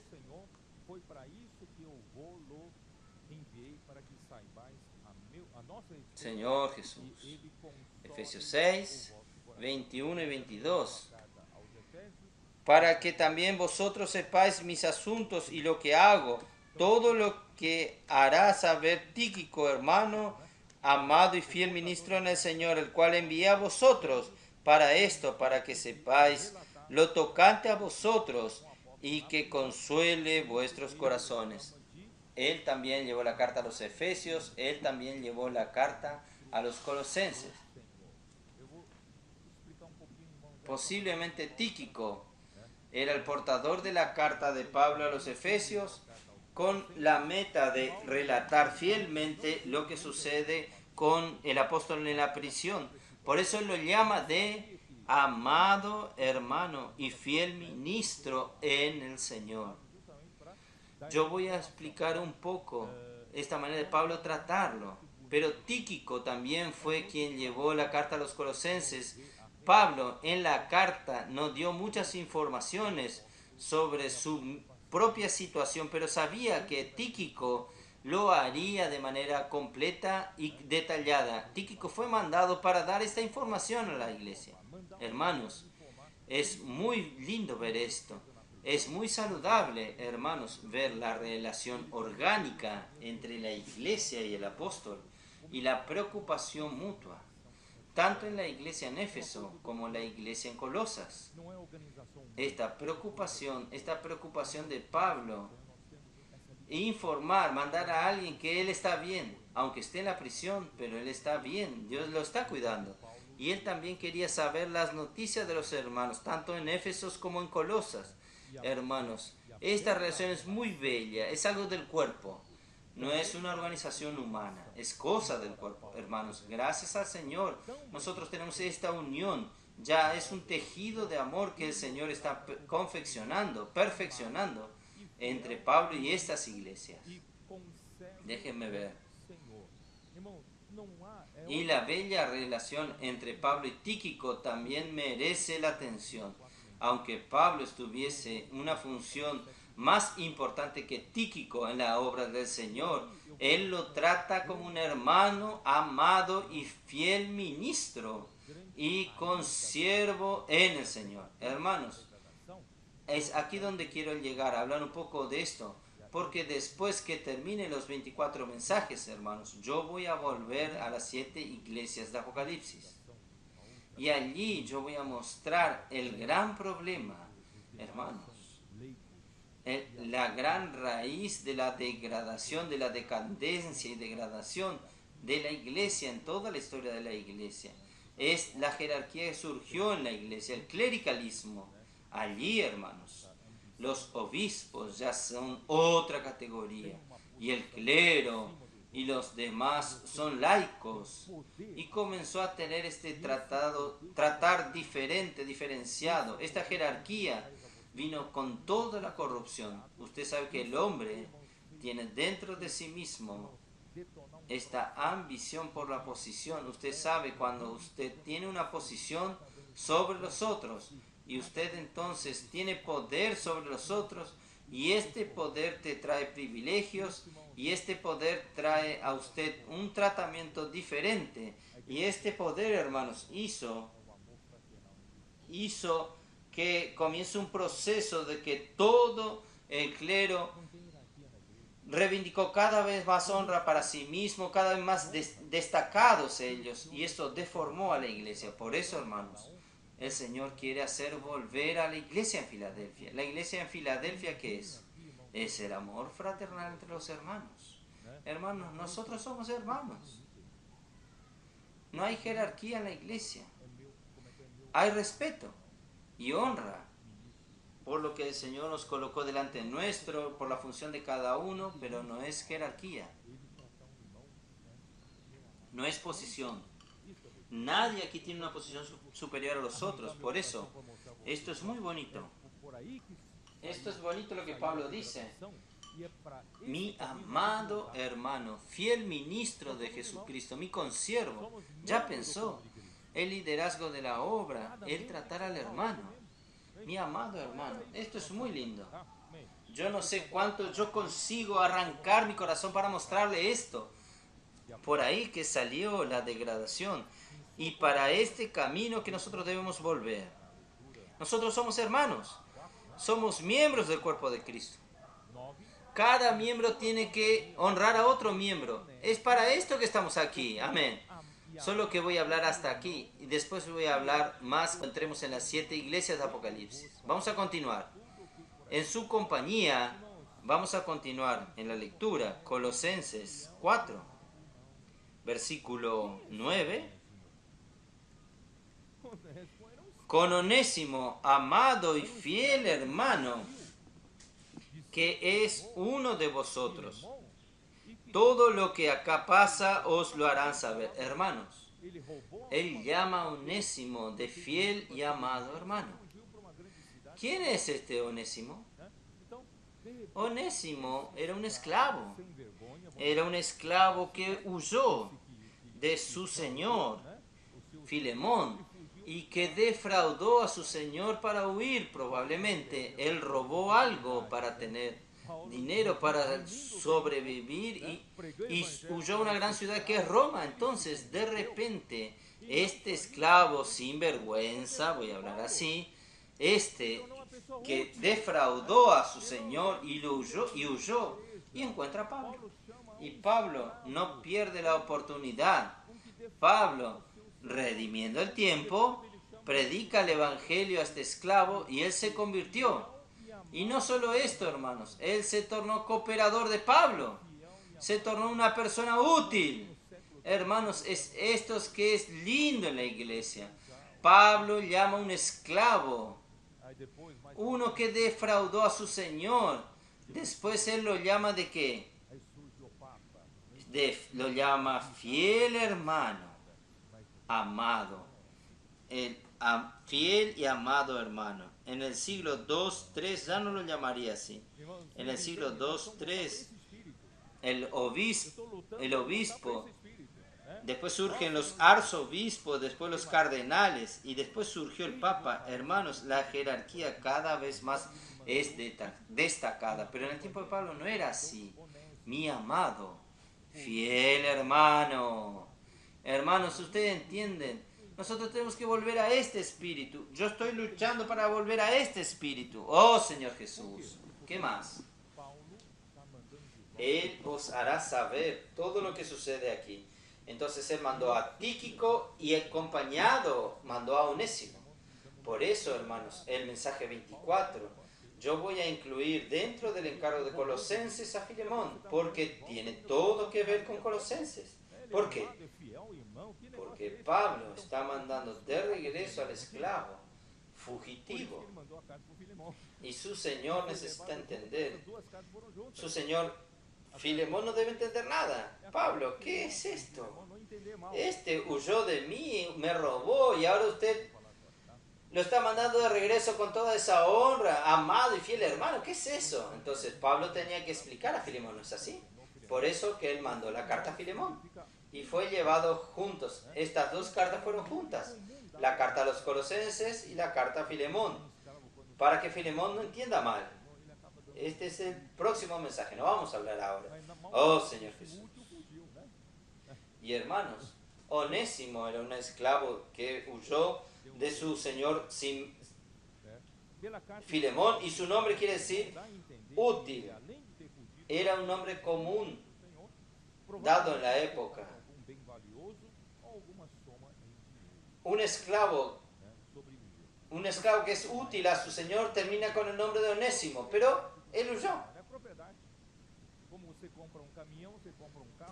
Señor Jesús, Efesios 6, 21 y 22. Para que también vosotros sepáis mis asuntos y lo que hago, todo lo que hará saber Tíquico, hermano, amado y fiel ministro en el Señor, el cual envié a vosotros para esto, para que sepáis lo tocante a vosotros y que consuele vuestros corazones. Él también llevó la carta a los Efesios, él también llevó la carta a los Colosenses. Posiblemente Tíquico era el portador de la carta de Pablo a los Efesios, con la meta de relatar fielmente lo que sucede con el apóstol en la prisión. Por eso lo llama de amado hermano y fiel ministro en el Señor. Yo voy a explicar un poco esta manera de Pablo tratarlo. Pero Tíquico también fue quien llevó la carta a los colosenses. Pablo en la carta nos dio muchas informaciones sobre su propia situación, pero sabía que Tíquico lo haría de manera completa y detallada. Tíquico fue mandado para dar esta información a la iglesia. Hermanos, es muy lindo ver esto. Es muy saludable, hermanos, ver la relación orgánica entre la iglesia y el apóstol y la preocupación mutua, tanto en la iglesia en Éfeso como en la iglesia en Colosas. Esta preocupación de Pablo, informar, mandar a alguien que él está bien, aunque esté en la prisión, pero él está bien, Dios lo está cuidando. Y él también quería saber las noticias de los hermanos, tanto en Éfeso como en Colosas. Hermanos, esta relación es muy bella, es algo del cuerpo, no es una organización humana, es cosa del cuerpo. Hermanos, gracias al Señor, nosotros tenemos esta unión, ya es un tejido de amor que el Señor está confeccionando, perfeccionando entre Pablo y estas iglesias. Déjenme ver. Y la bella relación entre Pablo y Tíquico también merece la atención. Aunque Pablo estuviese en una función más importante que Tíquico en la obra del Señor, él lo trata como un hermano amado y fiel ministro y consiervo en el Señor. Hermanos, es aquí donde quiero llegar a hablar un poco de esto, porque después que termine los 24 mensajes, hermanos, yo voy a volver a las 7 iglesias de Apocalipsis. Y allí yo voy a mostrar el gran problema, hermanos, la gran raíz de la degradación, de la decadencia y degradación de la iglesia en toda la historia de la iglesia. Es la jerarquía que surgió en la iglesia, el clericalismo. Allí, hermanos, los obispos ya son otra categoría y el clero y los demás son laicos, y comenzó a tener este tratar diferente, diferenciado. Esta jerarquía vino con toda la corrupción. Usted sabe que el hombre tiene dentro de sí mismo esta ambición por la posición. Usted sabe, cuando usted tiene una posición sobre los otros y usted entonces tiene poder sobre los otros, y este poder te trae privilegios, y este poder trae a usted un tratamiento diferente, y este poder, hermanos, hizo que comience un proceso de que todo el clero reivindicó cada vez más honra para sí mismo, cada vez más destacados ellos, y esto deformó a la iglesia. Por eso, hermanos, el Señor quiere hacer volver a la iglesia en Filadelfia. La iglesia en Filadelfia, ¿qué es? Es el amor fraternal entre los hermanos. Hermanos, nosotros somos hermanos. No hay jerarquía en la iglesia. Hay respeto y honra por lo que el Señor nos colocó delante nuestro, por la función de cada uno, pero no es jerarquía. No es posición. Nadie aquí tiene una posición superior a los otros. Por eso, esto es muy bonito. Esto es bonito lo que Pablo dice. Mi amado hermano, fiel ministro de Jesucristo, mi consiervo, ya pensó el liderazgo de la obra, el tratar al hermano. Mi amado hermano, esto es muy lindo. Yo no sé cuánto yo consigo arrancar mi corazón para mostrarle esto. Por ahí que salió la degradación, y para este camino que nosotros debemos volver. Nosotros somos hermanos, somos miembros del cuerpo de Cristo. Cada miembro tiene que honrar a otro miembro. Es para esto que estamos aquí. Amén. Solo que voy a hablar hasta aquí, y después voy a hablar más cuando entremos en las 7 iglesias de Apocalipsis. Vamos a continuar. En su compañía, vamos a continuar en la lectura. Colosenses 4, versículo 9. con Onésimo, amado y fiel hermano, que es uno de vosotros. Todo lo que acá pasa os lo harán saber, hermanos. Él llama a Onésimo de fiel y amado hermano. ¿Quién es este Onésimo? Onésimo era un esclavo. Era un esclavo que huyó de su señor, Filemón, y que defraudó a su señor para huir probablemente. Él robó algo para tener dinero, para sobrevivir y huyó a una gran ciudad que es Roma. Entonces, de repente, este esclavo sin vergüenza, voy a hablar así, que defraudó a su señor y huyó y encuentra a Pablo. Y Pablo no pierde la oportunidad. Pablo, redimiendo el tiempo, predica el evangelio a este esclavo y él se convirtió. Y no solo esto, hermanos, él se tornó cooperador de Pablo, se tornó una persona útil. Hermanos, es esto que es lindo en la iglesia. Pablo llama a un esclavo, uno que defraudó a su señor. Después él lo llama ¿de qué? Lo llama fiel hermano, amado. Fiel y amado hermano. En el siglo 2, 3 ya no lo llamaría así. En el siglo 2, 3 el obispo, después surgen los arzobispos, después los cardenales y después surgió el papa. Hermanos, la jerarquía cada vez más es destacada, pero en el tiempo de Pablo no era así. Mi amado, fiel hermano. Hermanos, ustedes entienden, nosotros tenemos que volver a este espíritu. Yo estoy luchando para volver a este espíritu. Oh Señor Jesús, ¿qué más? Él os hará saber todo lo que sucede aquí. Entonces él mandó a Tíquico y acompañado mandó a Onésimo. Por eso, hermanos, el mensaje 24, yo voy a incluir dentro del encargo de Colosenses a Filemón, porque tiene todo que ver con Colosenses. ¿Por qué? Porque Pablo está mandando de regreso al esclavo fugitivo. Y su señor necesita entender. Su señor Filemón no debe entender nada. Pablo, ¿qué es esto? Este huyó de mí, me robó y ahora usted lo está mandando de regreso con toda esa honra, amado y fiel hermano. ¿Qué es eso? Entonces Pablo tenía que explicar a Filemón, ¿no es así? Por eso que él mandó la carta a Filemón y fue llevado juntos. Estas dos cartas fueron juntas. La carta a los Colosenses y la carta a Filemón. Para que Filemón no entienda mal. Este es el próximo mensaje, no vamos a hablar ahora. Oh Señor Jesús. Y hermanos, Onésimo era un esclavo que huyó de su señor Filemón y su nombre quiere decir útil. Era un nombre común dado en la época. Un esclavo que es útil a su señor termina con el nombre de Onésimo, pero él huyó.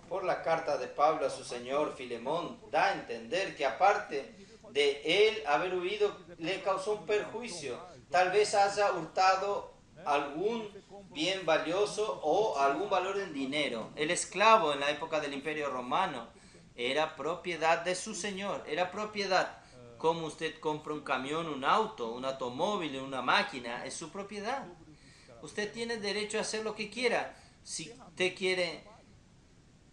Por la carta de Pablo a su señor Filemón, da a entender que aparte de él haber huido, le causó un perjuicio. Tal vez haya hurtado algún bien valioso o algún valor en dinero. El esclavo en la época del Imperio Romano era propiedad de su señor, era propiedad. Como usted compra un camión, un auto, un automóvil, una máquina, es su propiedad. Usted tiene derecho a hacer lo que quiera. Si usted quiere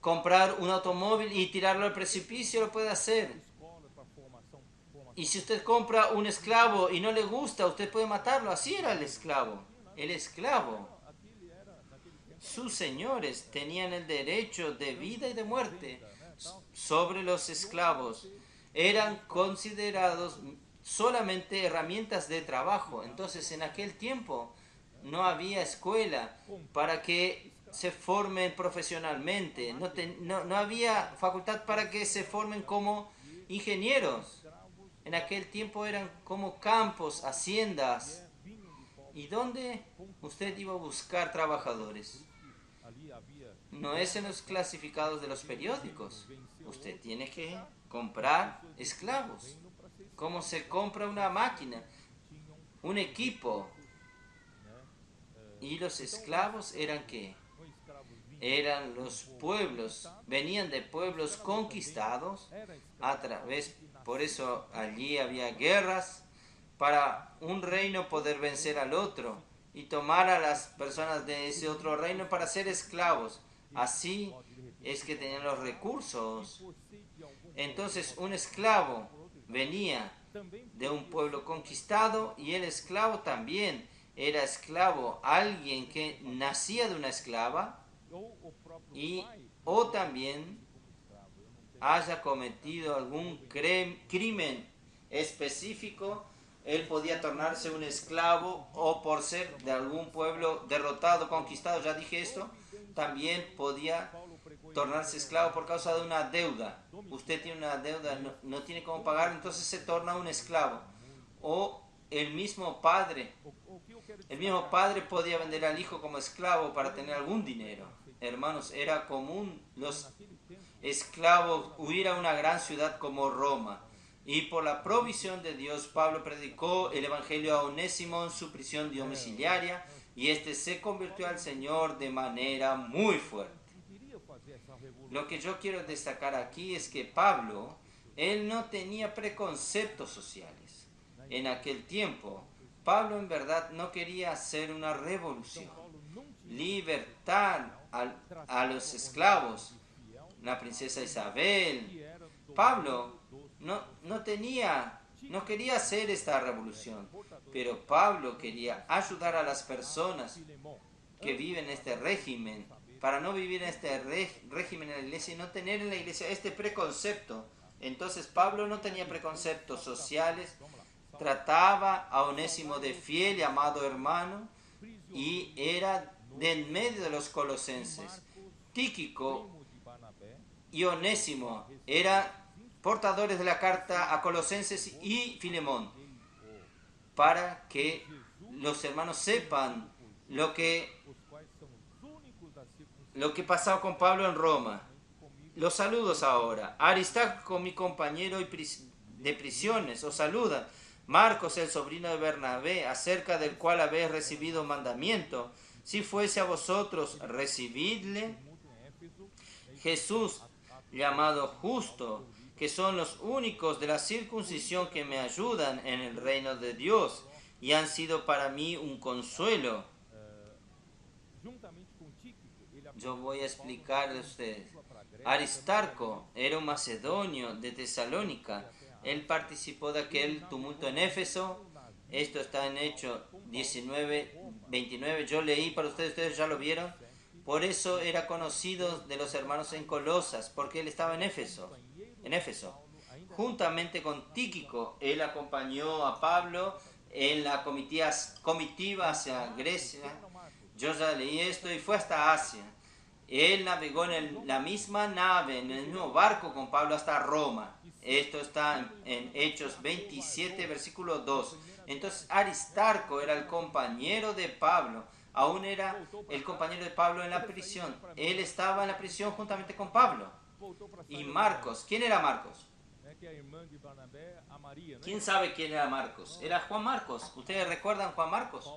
comprar un automóvil y tirarlo al precipicio, lo puede hacer. Y si usted compra un esclavo y no le gusta, usted puede matarlo. Así era el esclavo. El esclavo, sus señores tenían el derecho de vida y de muerte sobre los esclavos. Eran considerados solamente herramientas de trabajo. Entonces, en aquel tiempo no había escuela para que se formen profesionalmente. No había facultad para que se formen como ingenieros. En aquel tiempo eran como campos, haciendas. ¿Y dónde usted iba a buscar trabajadores? No es en los clasificados de los periódicos. Usted tiene que comprar esclavos. cómo se compra una máquina, un equipo. ¿Y los esclavos eran qué? Eran los pueblos, venían de pueblos conquistados a través, por eso allí había guerras para un reino poder vencer al otro y tomar a las personas de ese otro reino para ser esclavos. Así es que tenían los recursos. Entonces un esclavo venía de un pueblo conquistado y el esclavo también era esclavo, alguien que nacía de una esclava y o también haya cometido algún crimen específico, él podía tornarse un esclavo o por ser de algún pueblo derrotado, conquistado, ya dije esto, también podía tornarse esclavo por causa de una deuda. Usted tiene una deuda, no tiene cómo pagar, entonces se torna un esclavo. O el mismo padre podía vender al hijo como esclavo para tener algún dinero. Hermanos, era común los esclavos huir a una gran ciudad como Roma. Y por la provisión de Dios, Pablo predicó el evangelio a Onésimo en su prisión domiciliaria y este se convirtió al Señor de manera muy fuerte. Lo que yo quiero destacar aquí es que Pablo, él no tenía preconceptos sociales. En aquel tiempo, Pablo en verdad no quería hacer una revolución, libertar a los esclavos, la princesa Isabel. Pablo no quería hacer esta revolución, pero Pablo quería ayudar a las personas que viven en este régimen, para no vivir en este régimen en la iglesia y no tener en la iglesia este preconcepto. Entonces Pablo no tenía preconceptos sociales, trataba a Onésimo de fiel y amado hermano y era de en medio de los colosenses. Tíquico y Onésimo eran portadores de la carta a Colosenses y Filemón, para que los hermanos sepan lo que pasaba con Pablo en Roma. Los saludos ahora. Aristarco, mi compañero de prisiones, os saluda. Marcos, el sobrino de Bernabé, acerca del cual habéis recibido mandamiento. Si fuese a vosotros, recibidle. Jesús, llamado justo, que son los únicos de la circuncisión que me ayudan en el reino de Dios y han sido para mí un consuelo. Yo voy a explicarle a ustedes. Aristarco era un macedonio de Tesalónica. Él participó de aquel tumulto en Éfeso. Esto está en Hechos 19, 29. Yo leí para ustedes ya lo vieron. Por eso era conocido de los hermanos en Colosas, porque él estaba en Éfeso. Juntamente con Tíquico, él acompañó a Pablo en la comitiva hacia Grecia. Yo ya leí esto y fue hasta Asia. Él navegó en la misma nave, en el mismo barco con Pablo hasta Roma. Esto está en Hechos 27, versículo 2. Entonces Aristarco era el compañero de Pablo. Aún era el compañero de Pablo en la prisión. Él estaba en la prisión juntamente con Pablo. Y Marcos, ¿quién era Marcos? ¿Quién sabe quién era Marcos? Era Juan Marcos. ¿Ustedes recuerdan Juan Marcos?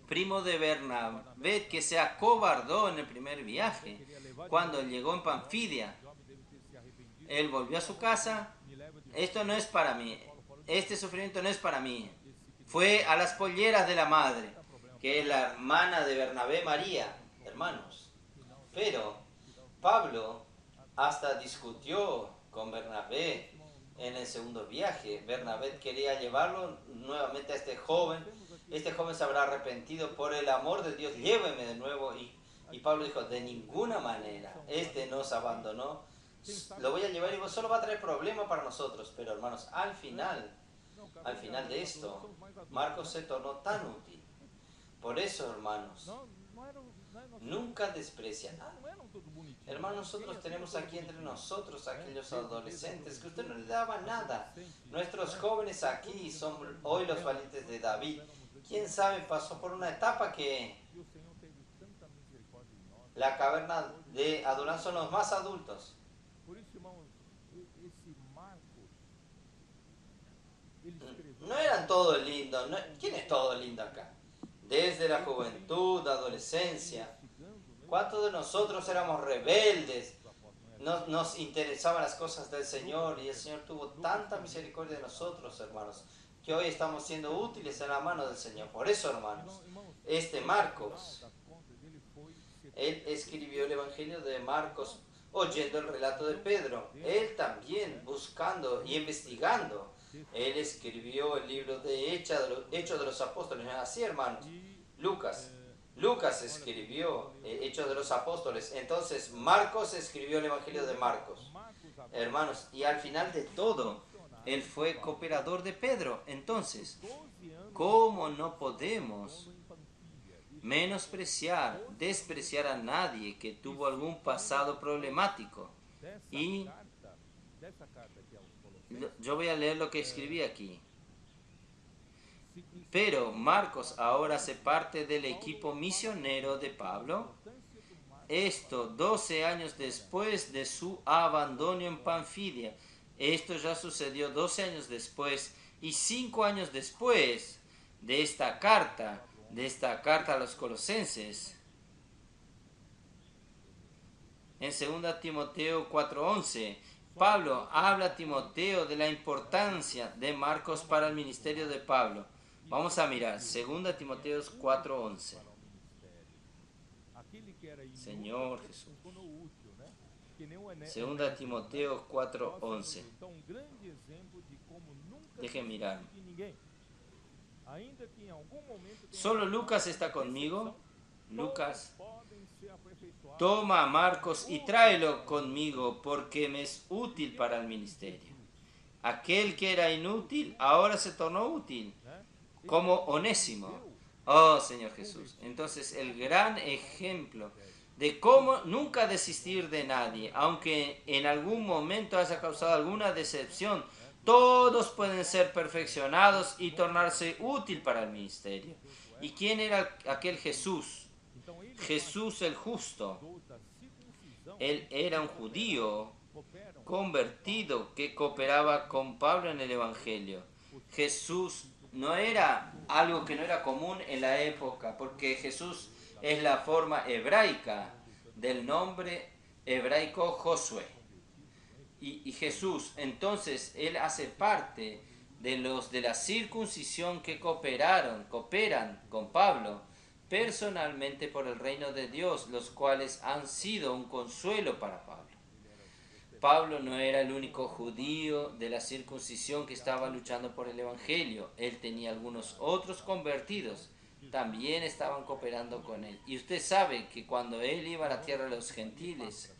Primo de Bernabé, que se acobardó en el primer viaje. Cuando llegó en Panfilia, él volvió a su casa. Esto no es para mí. Este sufrimiento no es para mí. Fue a las polleras de la madre, que es la hermana de Bernabé, María, hermanos. Pero Pablo hasta discutió con Bernabé en el segundo viaje. Bernabé quería llevarlo nuevamente a este joven. Este joven se habrá arrepentido por el amor de Dios. Lléveme de nuevo. Y Pablo dijo, de ninguna manera. Este nos abandonó. Lo voy a llevar y solo va a traer problemas para nosotros. Pero hermanos, al final de esto, Marcos se tornó tan útil. Por eso, hermanos, nunca desprecia nada. Hermanos, nosotros tenemos aquí entre nosotros aquellos adolescentes que usted no le daba nada. Nuestros jóvenes aquí son hoy los valientes de David. ¿Quién sabe? Pasó por una etapa que la caverna de Adulán son los más adultos. no eran todos lindos. ¿Quién es todo lindo acá? Desde la juventud, adolescencia. ¿Cuántos de nosotros éramos rebeldes? Nos interesaban las cosas del Señor y el Señor tuvo tanta misericordia de nosotros, hermanos, que hoy estamos siendo útiles en la mano del Señor. Por eso, hermanos, este Marcos, él escribió el Evangelio de Marcos oyendo el relato de Pedro. Él también buscando y investigando. Él escribió el libro de Hechos de los Apóstoles. Así, hermanos. Lucas escribió Hechos de los Apóstoles. Entonces Marcos escribió el Evangelio de Marcos. Hermanos, y al final de todo, él fue cooperador de Pedro. Entonces, ¿cómo no podemos menospreciar, despreciar a nadie que tuvo algún pasado problemático? Y yo voy a leer lo que escribí aquí. Pero Marcos ahora hace parte del equipo misionero de Pablo. Esto 12 años después de su abandono en Panfilia. Esto ya sucedió 12 años después y 5 años después de esta carta a los colosenses. En 2 Timoteo 4:11, Pablo habla a Timoteo de la importancia de Marcos para el ministerio de Pablo. Vamos a mirar 2 Timoteo 4:11. Señor Jesús. 2 Timoteo 4:11. Dejen mirar. Solo Lucas está conmigo. Lucas, toma a Marcos y tráelo conmigo porque me es útil para el ministerio. Aquel que era inútil ahora se tornó útil, como Onésimo. Oh Señor Jesús. Entonces el gran ejemplo de cómo nunca desistir de nadie, aunque en algún momento haya causado alguna decepción, todos pueden ser perfeccionados y tornarse útil para el ministerio. ¿Y quién era aquel Jesús? Jesús el justo. Él era un judío convertido que cooperaba con Pablo en el Evangelio. Jesús no era algo que no era común en la época, porque Jesús es la forma hebraica del nombre hebraico Josué. Y Jesús, entonces, él hace parte de los de la circuncisión que cooperan con Pablo personalmente por el reino de Dios, los cuales han sido un consuelo para Pablo. Pablo no era el único judío de la circuncisión que estaba luchando por el Evangelio. Él tenía algunos otros convertidos, también estaban cooperando con él. Y usted sabe que cuando él iba a la tierra de los gentiles,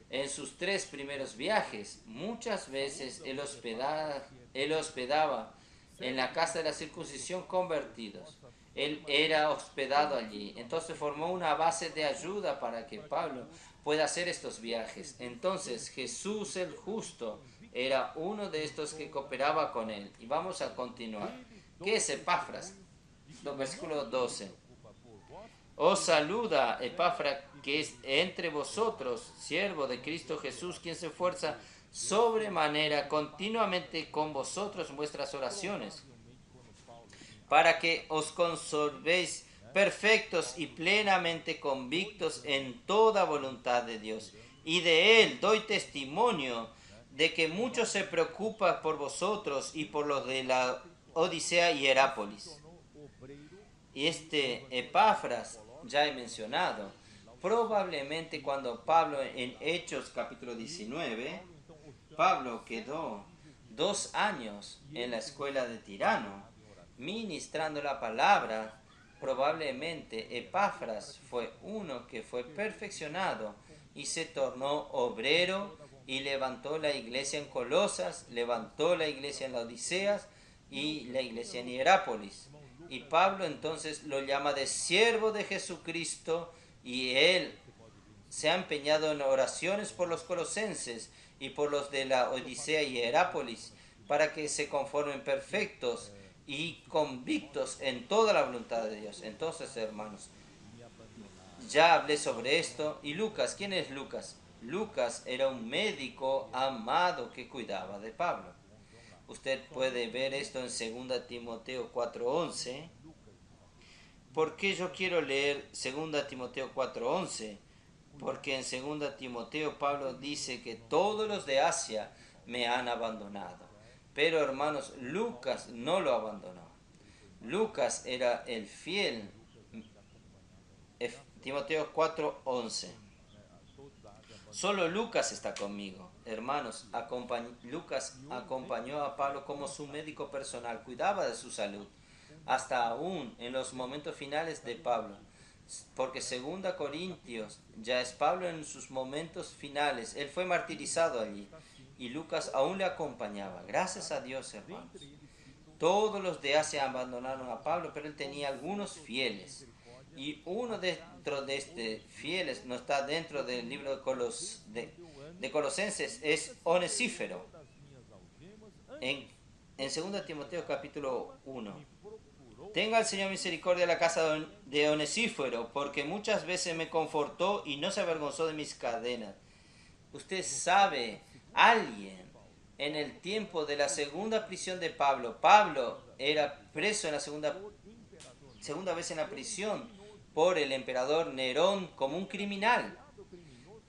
en sus 3 primeros viajes, muchas veces él hospedaba en la casa de la circuncisión convertidos. Él era hospedado allí. Entonces formó una base de ayuda para que Pablo pueda hacer estos viajes. Entonces Jesús el justo era uno de estos que cooperaba con él. Y vamos a continuar. ¿Qué es Epafras? Versículo 12. Os saluda Epafras, que es entre vosotros, siervo de Cristo Jesús, quien se esfuerza sobremanera continuamente con vosotros en vuestras oraciones, para que os conservéis perfectos y plenamente convictos en toda voluntad de Dios. Y de él doy testimonio de que mucho se preocupa por vosotros y por los de la Odisea y Hierápolis. Y este Epafras, ya he mencionado, probablemente cuando Pablo en Hechos capítulo 19, Pablo quedó 2 años en la escuela de Tirano, ministrando la palabra. Probablemente Epafras fue uno que fue perfeccionado y se tornó obrero y levantó la iglesia en Colosas, levantó la iglesia en la Odiseas y la iglesia en Hierápolis. Y Pablo entonces lo llama de siervo de Jesucristo, y él se ha empeñado en oraciones por los colosenses y por los de la Odisea y Hierápolis, para que se conformen perfectos y convictos en toda la voluntad de Dios. Entonces, hermanos, ya hablé sobre esto. Y Lucas, ¿quién es Lucas? Lucas era un médico amado que cuidaba de Pablo. Usted puede ver esto en 2 Timoteo 4:11. ¿Por qué yo quiero leer 2 Timoteo 4:11? Porque en 2 Timoteo Pablo dice que todos los de Asia me han abandonado. Pero hermanos, Lucas no lo abandonó. Lucas era el fiel. Timoteo 4:11. Solo Lucas está conmigo. Hermanos, Lucas acompañó a Pablo como su médico personal, cuidaba de su salud, hasta aún en los momentos finales de Pablo. Porque 2 Corintios ya es Pablo en sus momentos finales. Él fue martirizado allí y Lucas aún le acompañaba. Gracias a Dios, hermanos. Todos los de Asia abandonaron a Pablo, pero él tenía algunos fieles. Y uno dentro de estos fieles, no está dentro del libro de Colosenses, es Onesífero. En 2 Timoteo capítulo 1. Tenga el Señor misericordia de la casa de Onesífero, porque muchas veces me confortó y no se avergonzó de mis cadenas. Usted sabe, alguien en el tiempo de la segunda prisión de Pablo, Pablo era preso en la segunda vez en la prisión por el emperador Nerón como un criminal.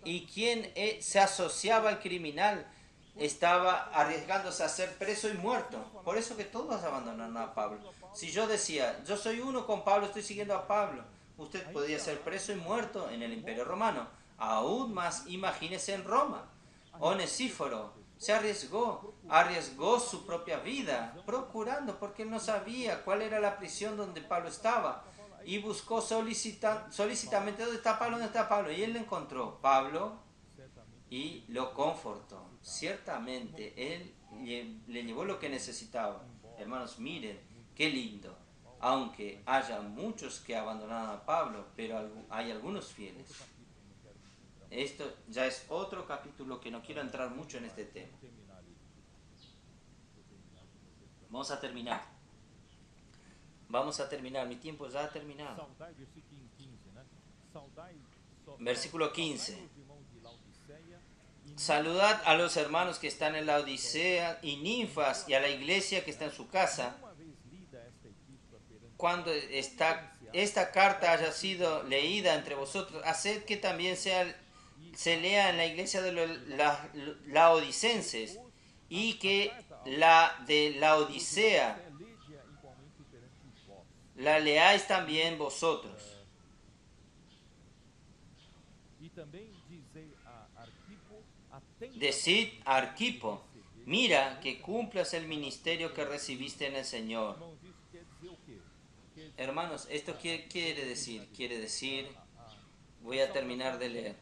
Y quien se asociaba al criminal estaba arriesgándose a ser preso y muerto. Por eso que todos abandonaron a Pablo. Si yo decía, yo soy uno con Pablo, estoy siguiendo a Pablo, usted podía ser preso y muerto en el Imperio Romano. Aún más, imagínese en Roma. Onesíforo se arriesgó su propia vida, procurando, porque él no sabía cuál era la prisión donde Pablo estaba. Y buscó solicitamente, ¿dónde está Pablo? ¿Dónde está Pablo? Y él le encontró Pablo y lo confortó. Ciertamente, él le llevó lo que necesitaba. Hermanos, miren, qué lindo. Aunque haya muchos que abandonaron a Pablo, pero hay algunos fieles. Esto ya es otro capítulo que no quiero entrar mucho en este tema. Vamos a terminar. Mi tiempo ya ha terminado. Versículo 15. Saludad a los hermanos que están en la Odisea y Ninfas y a la iglesia que está en su casa. Cuando esta carta haya sido leída entre vosotros, haced que también se lea en la iglesia de los laodicenses y que la de la Odisea la leáis también vosotros. Decid a Arquipo, mira que cumplas el ministerio que recibiste en el Señor. Hermanos, ¿esto qué quiere decir? Quiere decir, voy a terminar de leer.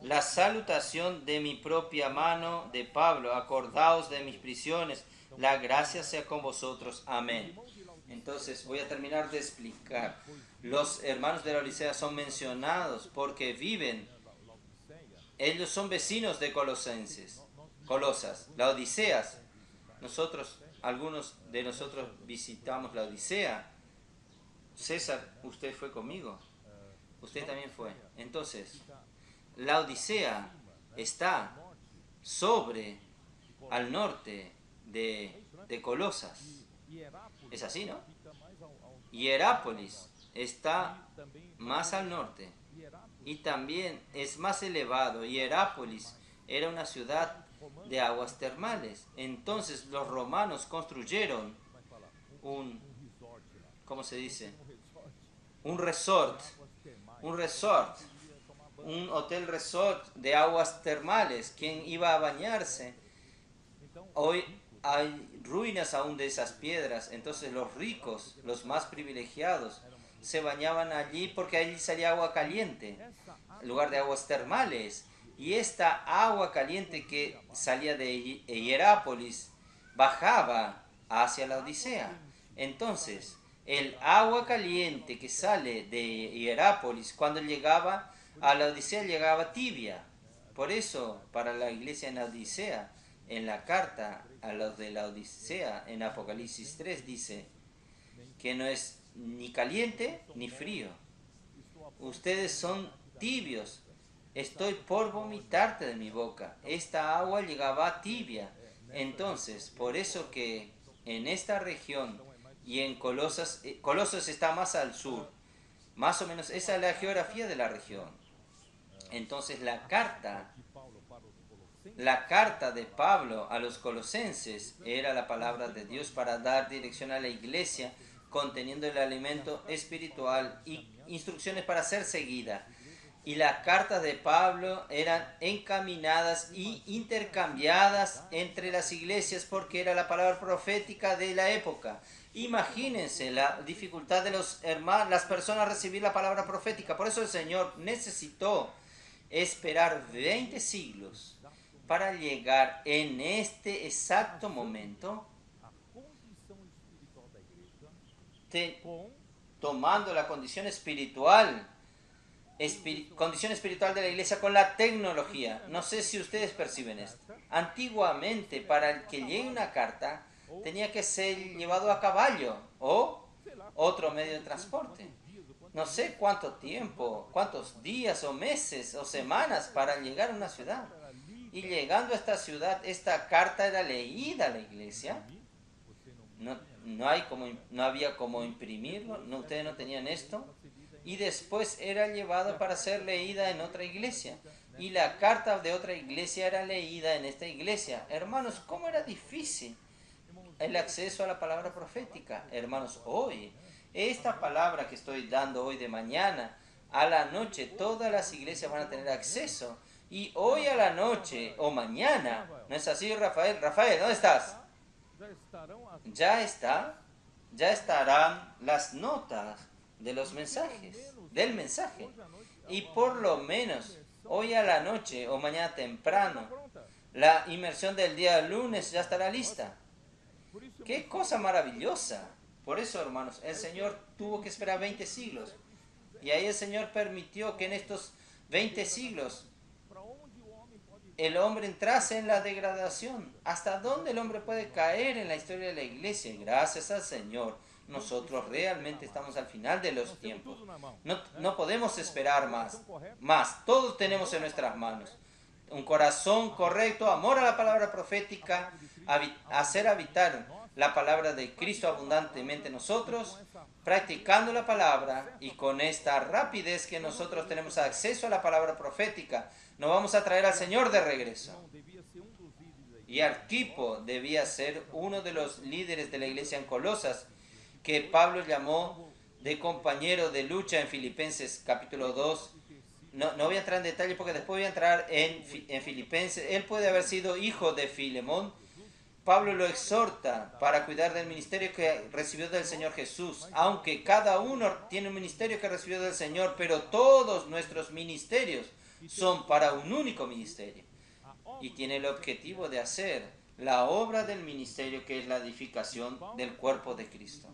La salutación de mi propia mano de Pablo, acordaos de mis prisiones, la gracia sea con vosotros. Amén. Entonces voy a terminar de explicar. Los hermanos de la Odisea son mencionados porque ellos son vecinos de Colosas, la Odisea. Algunos de nosotros visitamos la Odisea. César, usted fue conmigo. Usted también fue. Entonces, la Odisea está al norte de Colosas. Es así, ¿no? Hierápolis está más al norte y también es más elevado. Hierápolis era una ciudad de aguas termales. Entonces los romanos construyeron ¿cómo se dice? Un hotel resort de aguas termales. ¿Quién iba a bañarse? Hoy hay ruinas aún de esas piedras. Entonces los ricos, los más privilegiados, se bañaban allí porque allí salía agua caliente, en lugar de aguas termales. Y esta agua caliente que salía de Hierápolis bajaba hacia la Odisea. Entonces, el agua caliente que sale de Hierápolis, cuando llegaba a la Odisea, llegaba tibia. Por eso, para la iglesia en la Odisea, en la carta a los de la Odisea, en Apocalipsis 3, dice que no es ni caliente ni frío. Ustedes son tibios. Estoy por vomitarte de mi boca. Esta agua llegaba tibia. Entonces, por eso que en esta región y en Colosas, Colosas está más al sur, más o menos esa es la geografía de la región. Entonces la carta de Pablo a los colosenses era la palabra de Dios para dar dirección a la iglesia, conteniendo el alimento espiritual y instrucciones para ser seguida. Y las cartas de Pablo eran encaminadas y intercambiadas entre las iglesias porque era la palabra profética de la época. Imagínense la dificultad de los hermanos, las personas a recibir la palabra profética. Por eso el Señor necesitó esperar 20 siglos para llegar en este exacto momento, tomando la condición espiritual de la iglesia con la tecnología. No sé si ustedes perciben esto. Antiguamente, para el que llegue una carta, tenía que ser llevado a caballo o otro medio de transporte. No sé cuánto tiempo, cuántos días o meses o semanas para llegar a una ciudad. Y llegando a esta ciudad, esta carta era leída a la iglesia. No había como imprimirlo, ustedes no tenían esto. Y después era llevada para ser leída en otra iglesia. Y la carta de otra iglesia era leída en esta iglesia. Hermanos, ¿cómo era difícil el acceso a la palabra profética? Hermanos, hoy, esta palabra que estoy dando hoy de mañana, a la noche, todas las iglesias van a tener acceso. Y hoy a la noche o mañana, ¿no es así, Rafael? Rafael, ¿dónde estás? Ya estarán las notas de los mensajes, del mensaje. Y por lo menos hoy a la noche o mañana temprano, la inmersión del día lunes ya estará lista. ¡Qué cosa maravillosa! Por eso, hermanos, el Señor tuvo que esperar 20 siglos. Y ahí el Señor permitió que en estos 20 siglos el hombre entrase en la degradación. ¿Hasta dónde el hombre puede caer en la historia de la iglesia? Y gracias al Señor, nosotros realmente estamos al final de los tiempos. No podemos esperar más. Todos tenemos en nuestras manos un corazón correcto, amor a la palabra profética, hacer habitar la palabra de Cristo abundantemente en nosotros, practicando la palabra, y con esta rapidez que nosotros tenemos acceso a la palabra profética, nos vamos a traer al Señor de regreso. Y Arquipo debía ser uno de los líderes de la iglesia en Colosas, que Pablo llamó de compañero de lucha en Filipenses capítulo 2. No voy a entrar en detalle porque después voy a entrar en Filipenses. Él puede haber sido hijo de Filemón. Pablo lo exhorta para cuidar del ministerio que recibió del Señor Jesús, aunque cada uno tiene un ministerio que recibió del Señor, pero todos nuestros ministerios son para un único ministerio y tiene el objetivo de hacer la obra del ministerio, que es la edificación del cuerpo de Cristo.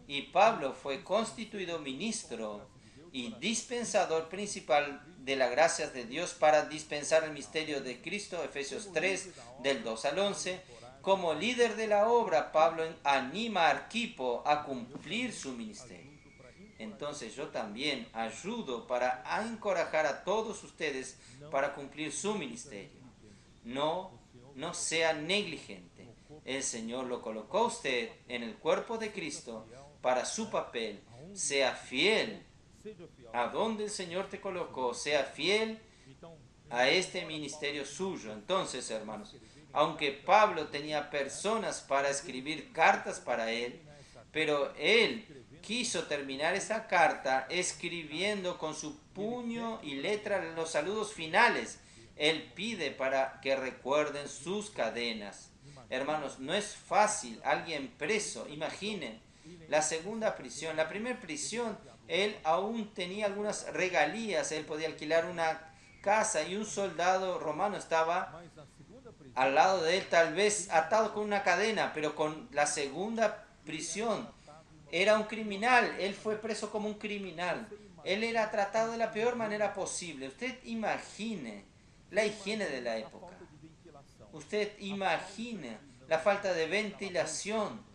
Y Pablo fue constituido ministro y dispensador principal de las gracias de Dios para dispensar el misterio de Cristo, Efesios 3, del 2 al 11. Como líder de la obra, Pablo anima a Arquipo a cumplir su ministerio. Entonces yo también ayudo para encorajar a todos ustedes para cumplir su ministerio. No sea negligente. El Señor lo colocó a usted en el cuerpo de Cristo para su papel. Sea fiel a donde el Señor te colocó. Sea fiel a este ministerio suyo. Entonces, hermanos, aunque Pablo tenía personas para escribir cartas para él, pero él quiso terminar esa carta escribiendo con su puño y letra los saludos finales. Él pide para que recuerden sus cadenas. Hermanos, no es fácil, alguien preso, imaginen, la segunda prisión, la primera prisión, él aún tenía algunas regalías, él podía alquilar una casa y un soldado romano estaba al lado de él, tal vez atado con una cadena, pero con la segunda prisión era un criminal, él fue preso como un criminal, él era tratado de la peor manera posible. Usted imagine la higiene de la época, usted imagine la falta de ventilación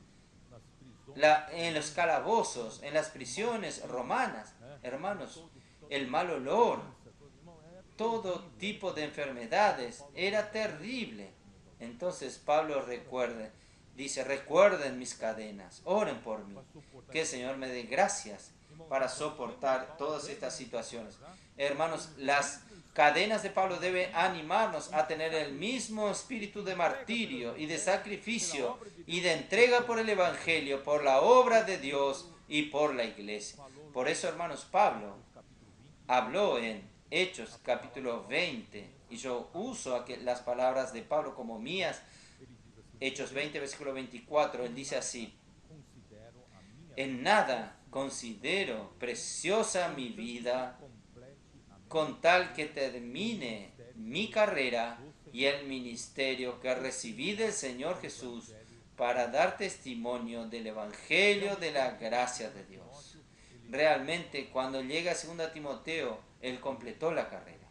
en los calabozos, en las prisiones romanas, hermanos, el mal olor, todo tipo de enfermedades, era terrible. Entonces Pablo dice, recuerden mis cadenas, oren por mí, que el Señor me dé gracias para soportar todas estas situaciones. Hermanos, las cadenas de Pablo deben animarnos a tener el mismo espíritu de martirio y de sacrificio y de entrega por el Evangelio, por la obra de Dios y por la iglesia. Por eso, hermanos, Pablo habló en Hechos capítulo 20, y yo uso las palabras de Pablo como mías. Hechos 20, versículo 24, él dice así: en nada considero preciosa mi vida, con tal que termine mi carrera y el ministerio que recibí del Señor Jesús para dar testimonio del Evangelio de la gracia de Dios. Realmente, cuando llega a 2 Timoteo, él completó la carrera.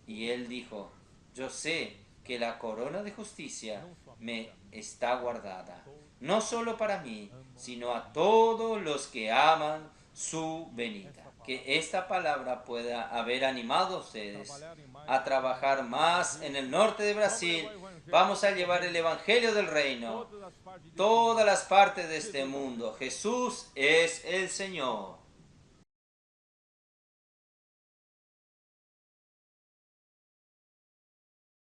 Y él dijo, yo sé que la corona de justicia me está guardada, no solo para mí, sino a todos los que aman su venida. Que esta palabra pueda haber animado a ustedes a trabajar más en el norte de Brasil. Vamos a llevar el Evangelio del Reino, todas las partes de este mundo. Jesús es el Señor.